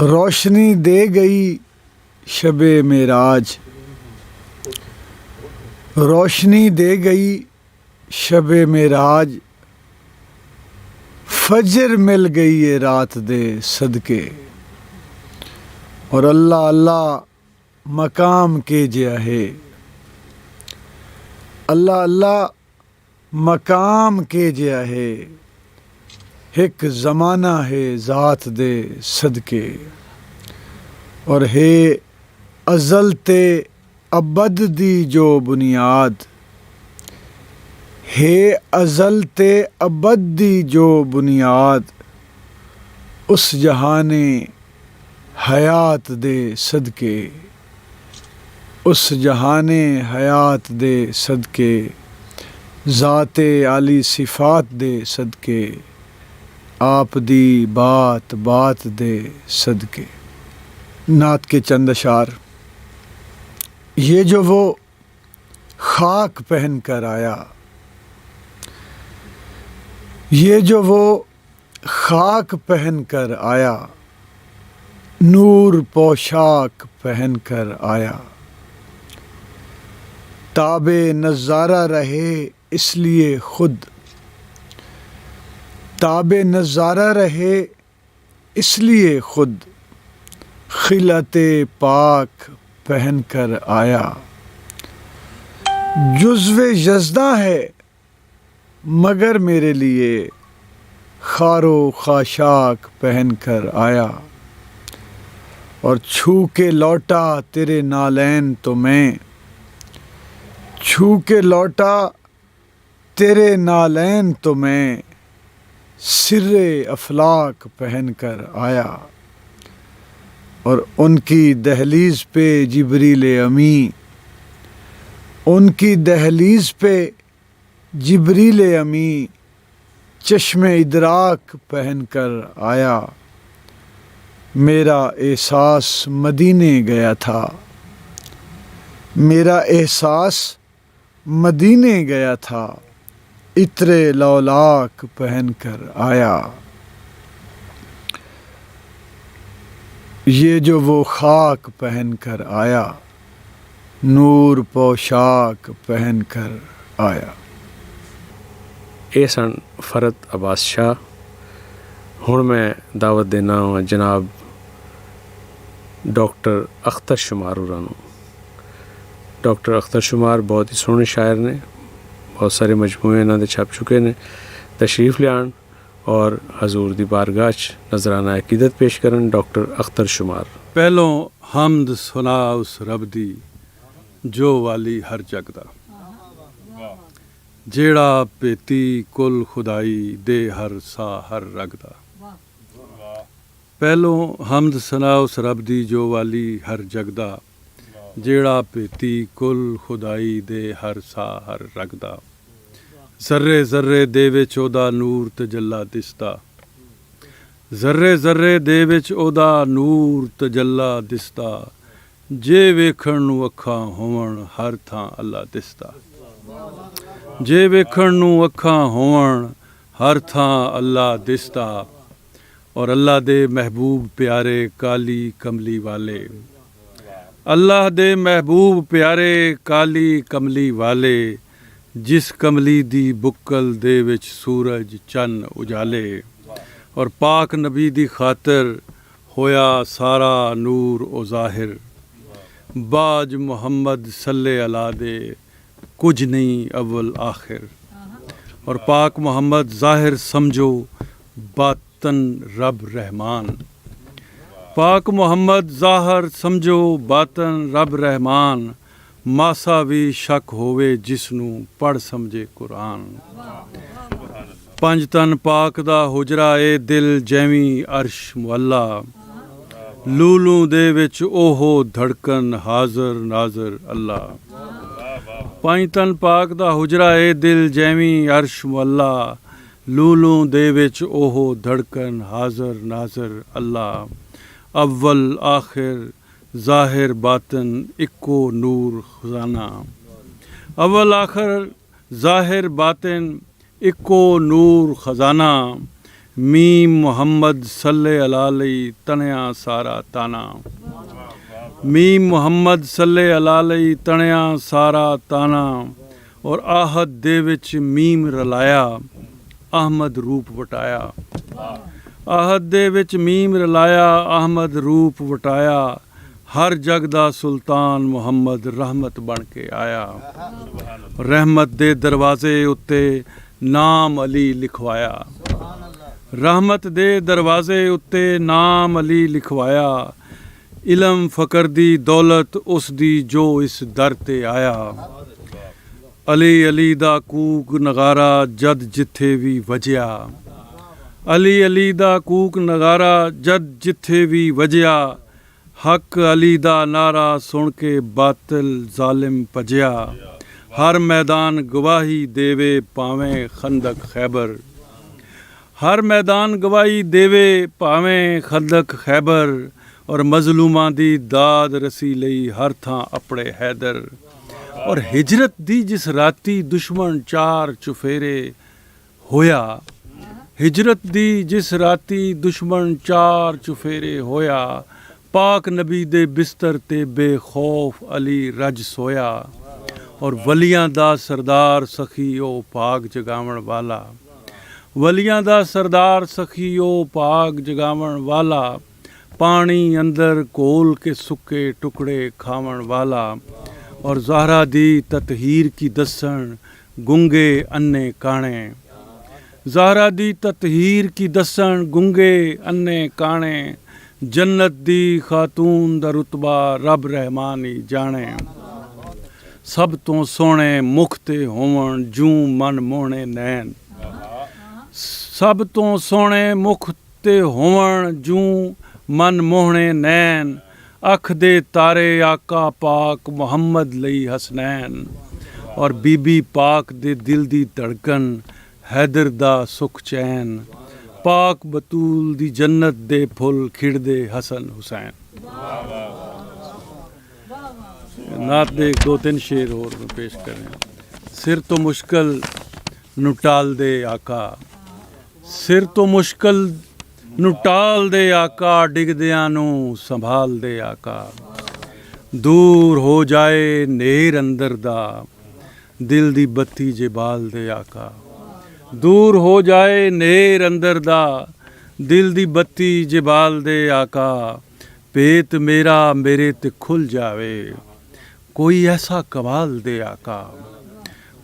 L: रोशनी दे गई शबे मेराज, रोशनी दे गई शबे मेराज, फजर मिल गई ये रात दे सदके। और अल्लाह अल्लाह मकाम के जिया है, अल्लाह अल्लाह मकाम के जिया है, एक ज़माना है ज़ात दे सदके। और है अज़ल ते अबद दी जो बुनियाद, है अज़ल ते अबद दी जो बुनियाद, उस जहाने हयात दे सदके, उस जहाने हयात दे सदके, ज़ाते आली सिफात दे सदके, आप दी बात बात दे सदके। नात के चंद अशार। ये जो वो खाक पहन कर आया, ये जो वो खाक पहन कर आया, नूर पोशाक पहन कर आया। ताबे नज़ारा रहे इसलिए खुद, ताबे नज़ारा रहे इसलिए खुद, खिलते पाक पहन कर आया। जुज़्वे यज़दा है मगर मेरे लिए, खारो खाशाक पहन कर आया। और छू के लौटा तेरे नालैन तो मैं, छू के लौटा तेरे नालैन तो मैं, सिर्रे अफलाक पहन कर आया। और उनकी दहलीज पे जिब्रील अमी, उनकी दहलीज पे जिब्रील अमी, चश्मे इदराक पहन कर आया। मेरा एहसास मदीने गया था, मेरा एहसास मदीने गया था, इत्रे लौलाक पहन कर आया। ये जो वो खाक पहन कर आया, नूर पोशाक पहन कर आया।
A: ਇਹ ਸਨ ਫਰਦ ਅਬਾਸ ਸ਼ਾਹ। ਹੁਣ ਮੈਂ ਦਾਵਤ ਦੇਣਾ ਹਾਂ ਜਨਾਬ ਡਾਕਟਰ ਅਖਤਰ ਸ਼ੁਮਾਰ ਹੋਰਾਂ ਨੂੰ। ਡਾਕਟਰ ਅਖਤਰ ਸ਼ੁਮਾਰ ਬਹੁਤ ਹੀ ਸੋਹਣੇ ਸ਼ਾਇਰ ਨੇ, ਬਹੁਤ ਸਾਰੇ ਮਜਮੂਏ ਇਹਨਾਂ ਦੇ ਛਪ ਚੁੱਕੇ ਨੇ। ਤਸ਼ਰੀਫ ਲਿਆਉਣ ਔਰ ਹਜ਼ੂਰ ਦੀ ਬਾਰਗਾਹ 'ਚ ਨਜ਼ਰਾਨਾ ਅਕੀਦਤ ਪੇਸ਼ ਕਰਨ ਡਾਕਟਰ ਅਖਤਰ ਸ਼ੁਮਾਰ।
M: ਪਹਿਲੋਂ ਹਮਦ ਸੁਨਾ ਉਸ ਰੱਬ ਦੀ ਜੋ ਵਾਲੀ ਹਰ ਜਗ ਦਾ, ਜਿਹੜਾ ਭੇਤੀ ਕੁਲ ਖੁਦਾਈ ਦੇ ਹਰ ਸਾਹ ਹਰ ਰਗ ਦਾ। ਪਹਿਲੋਂ ਹਮਦ ਸਨਾ ਉਸ ਰੱਬ ਦੀ ਜੋ ਵਾਲੀ ਹਰ ਜਗ ਦਾ, ਜਿਹੜਾ ਭੇਤੀ ਕੁਲ ਖੁਦਾਈ ਦੇ ਹਰ ਸਾਹ ਹਰ ਰਗ ਦਾ। ਜ਼ਰਰੇ ਜ਼ਰਰੇ ਦੇ ਵਿੱਚ ਉਹਦਾ ਨੂਰ ਤਜੱਲਾ ਦਿਸਦਾ, ਜ਼ਰਰੇ ਜ਼ਰਰੇ ਦੇ ਵਿੱਚ ਉਹਦਾ ਨੂਰ ਤਜੱਲਾ ਦਿਸਦਾ। ਜੇ ਵੇਖਣ ਨੂੰ ਅੱਖਾਂ ਹੋਵਣ ਹਰ ਥਾਂ ਅੱਲਾ ਦਿਸਦਾ, ਜੇ ਵੇਖਣ ਨੂੰ ਅੱਖਾਂ ਹੋਵਣ ਹਰ ਥਾਂ ਅੱਲਾ ਦਿਸਦਾ। ਔਰ ਅੱਲਾ ਦੇ ਮਹਿਬੂਬ ਪਿਆਰੇ ਕਾਲੀ ਕਮਲੀ ਵਾਲੇ, ਅੱਲਾਹ ਦੇ ਮਹਿਬੂਬ ਪਿਆਰੇ ਕਾਲੀ ਕਮਲੀ ਵਾਲੇ, ਜਿਸ ਕਮਲੀ ਦੀ ਬੁੱਕਲ ਦੇ ਵਿੱਚ ਸੂਰਜ ਚੰਨ ਉਜਾਲੇ। ਔਰ ਪਾਕ ਨਬੀ ਦੀ ਖਾਤਰ ਹੋਇਆ ਸਾਰਾ ਨੂਰ ਉਹ ਜ਼ਾਹਿਰ, ਬਾਜ ਮੁਹੰਮਦ ਸੱਲੇ ਅਲਾ ਦੇ कुछ नहीं अव्वल आखिर। और पाक मोहम्मद ज़ाहिर समझो बातन रब रहमान, पाक मोहम्मद ज़ाहिर समझो बातन रब रहमान। मासा भी शक होवे जिसनू पढ़ समझे कुरान। पंज तन पाक दा हुजरा ए दिल जैवी अर्श मुअल्ला, लूलू दे विच ओहो धड़कन हाज़र नाज़र अल्लाह। पंज तन पाक दा हुजरा ए दिल जैवी अर्श मुअल्ला, लूलू दे विच ओहो धड़कन हाज़र नाज़र अल्लाह। अव्वल आखिर ज़ाहिर बातन इक्को नूर खजाना, अव्वल आखिर ज़ाहिर बातन इक्को नूर खजाना। मीम मोहम्मद सल्ले अलाली तनया सारा ताना, मीम मोहम्मद सल्ले अलाली तणिया सारा ताना। और आहद दे विच मीम रलाया, अहमद रूप वटाया। आहद दे विच मीम रलाया, अहमद रूप वटाया। हर जग दा सुल्तान मुहम्मद रहमत बन के आया। रहमत दे दरवाजे उत्ते नाम अली लिखवाया, रहमत दे दरवाजे उत्ते नाम अली लिखवाया। इलम फ़कर दी दौलत उस दी जो इस दर ते आया। अली अली दा कूक नगारा जद जिथे भी वजया, अली अली दा कूक नगारा जद जिथे भी वजया। हक अली दा नारा सुन के बातिल जालिम भजया। हर मैदान गवाही देवे पावें खंदक खैबर, हर मैदान गवाही देवे पावें खंदक खैबर। ਔਰ ਮਜ਼ਲੂਮਾਂ ਦੀ ਦਾਦ ਰਸੀ ਲਈ ਹਰ ਥਾਂ ਆਪਣੇ ਹੈਦਰ। ਔਰ ਹਿਜਰਤ ਦੀ ਜਿਸ ਰਾਤੀ ਦੁਸ਼ਮਣ ਚਾਰ ਚੁਫੇਰੇ ਹੋਇਆ, ਹਿਜਰਤ ਦੀ ਜਿਸ ਰਾਤੀ ਦੁਸ਼ਮਣ ਚਾਰ ਚੁਫੇਰੇ ਹੋਇਆ, ਪਾਕ ਨਬੀ ਦੇ ਬਿਸਤਰ ਤੇ ਬੇਖੌਫ ਅਲੀ ਰਜ ਸੋਇਆ। ਔਰ ਵਲੀਆਂ ਦਾ ਸਰਦਾਰ ਸਖੀ ਉਹ ਭਾਗ ਜਗਾਵਣ ਵਾਲਾ, ਵਲੀਆਂ ਦਾ ਸਰਦਾਰ ਸਖੀ ਉਹ ਭਾਗ ਜਗਾਵਣ ਵਾਲਾ, ਪਾਣੀ ਅੰਦਰ ਘੋਲ ਕੇ ਸੁੱਕੇ ਟੁਕੜੇ ਖਾਵਣ ਵਾਲਾ। ਔਰ ਜ਼ਾਹਰਾ ਦੀ ਤਤਹੀਰ ਕੀ ਦਸਣ ਗੁੰਗੇ ਅੰਨੇ ਕਾਣੇ, ਜ਼ਾਹਰਾ ਦੀ ਤਤਹੀਰ ਕੀ ਦਸਣ ਗੁੰਗੇ ਅੰਨੇ ਕਾਣੇ। ਜੰਨਤ ਦੀ ਖਾਤੂਨ ਦਾ ਰੁਤਬਾ ਰੱਬ ਰਹਿਮਾਨ ਹੀ ਜਾਣੇ। ਸਭ ਤੋਂ ਸੋਹਣੇ ਮੁਖ ਤੇ ਹੋਵਣ ਜੂੰ ਮਨ ਮੋਹਣੇ ਨੈਣ, ਸਭ ਤੋਂ ਸੋਹਣੇ ਮੁਖ ਤੇ ਹੋਵਣ ਜੂੰ ਮਨ ਮੋਹਣੇ ਨੈਣ। ਅੱਖ ਦੇ ਤਾਰੇ ਆਕਾ ਪਾਕ ਮੁਹੰਮਦ ਲਈ ਹਸਨੈਨ। ਔਰ ਬੀਬੀ ਪਾਕ ਦੇ ਦਿਲ ਦੀ ਧੜਕਣ ਹੈਦਰ ਦਾ ਸੁਖ ਚੈਨ। ਪਾਕ ਬਤੂਲ ਦੀ ਜੰਨਤ ਦੇ ਫੁੱਲ ਖਿੜਦੇ ਹਸਨ ਹੁਸੈਨ। ਨਾਤ ਦੇ ਦੋ ਤਿੰਨ ਸ਼ੇਰ ਹੋਰ ਮੈਂ ਪੇਸ਼ ਕਰ ਰਿਹਾ। ਸਿਰ ਤੋਂ ਮੁਸ਼ਕਲ ਨੂੰ ਟਾਲਦੇ ਆਕਾ, ਸਿਰ ਤੋਂ ਮੁਸ਼ਕਲ ਨੂੰ ਟਾਲਦੇ ਆਕਾ, ਡਿੱਗਦਿਆਂ ਨੂੰ ਸੰਭਾਲਦੇ ਆਕਾ। ਦੂਰ ਹੋ ਜਾਏ ਨੇਰ ਅੰਦਰ ਦਾ, ਦਿਲ ਦੀ ਬੱਤੀ ਜੇ ਬਾਲਦੇ ਆਕਾ। ਦੂਰ ਹੋ ਜਾਏ ਨੇਰ ਅੰਦਰ ਦਾ, ਦਿਲ ਦੀ ਬੱਤੀ ਜੇ ਬਾਲਦੇ ਆਕਾ। ਭੇਤ ਮੇਰਾ ਮੇਰੇ ਤੇ ਖੁੱਲ ਜਾਵੇ, ਕੋਈ ਐਸਾ ਕਮਾਲ ਦੇ ਆਕਾ,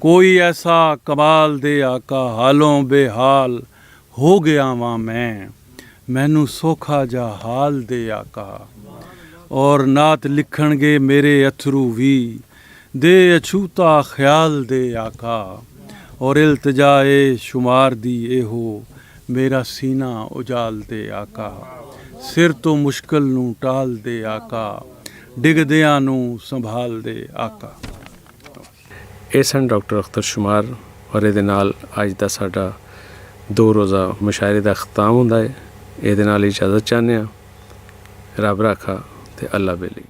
M: ਕੋਈ ਐਸਾ ਕਮਾਲ ਦੇ ਆਕਾ। ਹਾਲੋਂ ਬੇਹਾਲ ਹੋ ਗਿਆ ਵਾਂ ਮੈਂ, ਮੈਨੂੰ ਸੌਖਾ ਜਾ ਹਾਲ ਦੇ ਆਕਾ। ਔਰ ਨਾਤ ਲਿਖਣਗੇ ਮੇਰੇ ਅਥਰੂ ਵੀ, ਦੇ ਅਛੂਤਾ ਖਿਆਲ ਦੇ ਆਕਾ। ਔਰ ਇਲਤਜਾਏ ਸ਼ੁਮਾਰ ਦੀ ਇਹੋ, ਮੇਰਾ ਸੀਨਾ ਉਜਾਲ ਦੇ ਆਕਾ। ਸਿਰ ਤੋਂ ਮੁਸ਼ਕਲ ਨੂੰ ਟਾਲ ਦੇ ਆਕਾ, ਡਿੱਗਦਿਆਂ ਨੂੰ ਸੰਭਾਲ ਦੇ ਆਕਾ।
A: ਇਹ ਸਨ ਡਾਕਟਰ ਅਖਤਰ ਸ਼ੁਮਾਰ ਔਰ ਇਹਦੇ ਨਾਲ ਅੱਜ ਦਾ ਸਾਡਾ 2 ਰੋਜ਼ਾ ਮੁਸ਼ਾਇਰੇ ਦਾ ਅਖਤਾਮ ਹੁੰਦਾ ਹੈ। ਇਹਦੇ ਨਾਲ ਇਜਾਜ਼ਤ ਚਾਹੁੰਦੇ ਹਾਂ। ਰੱਬ ਰਾਖਾ ਤੇ ਅੱਲਾ ਬੇਲੀ।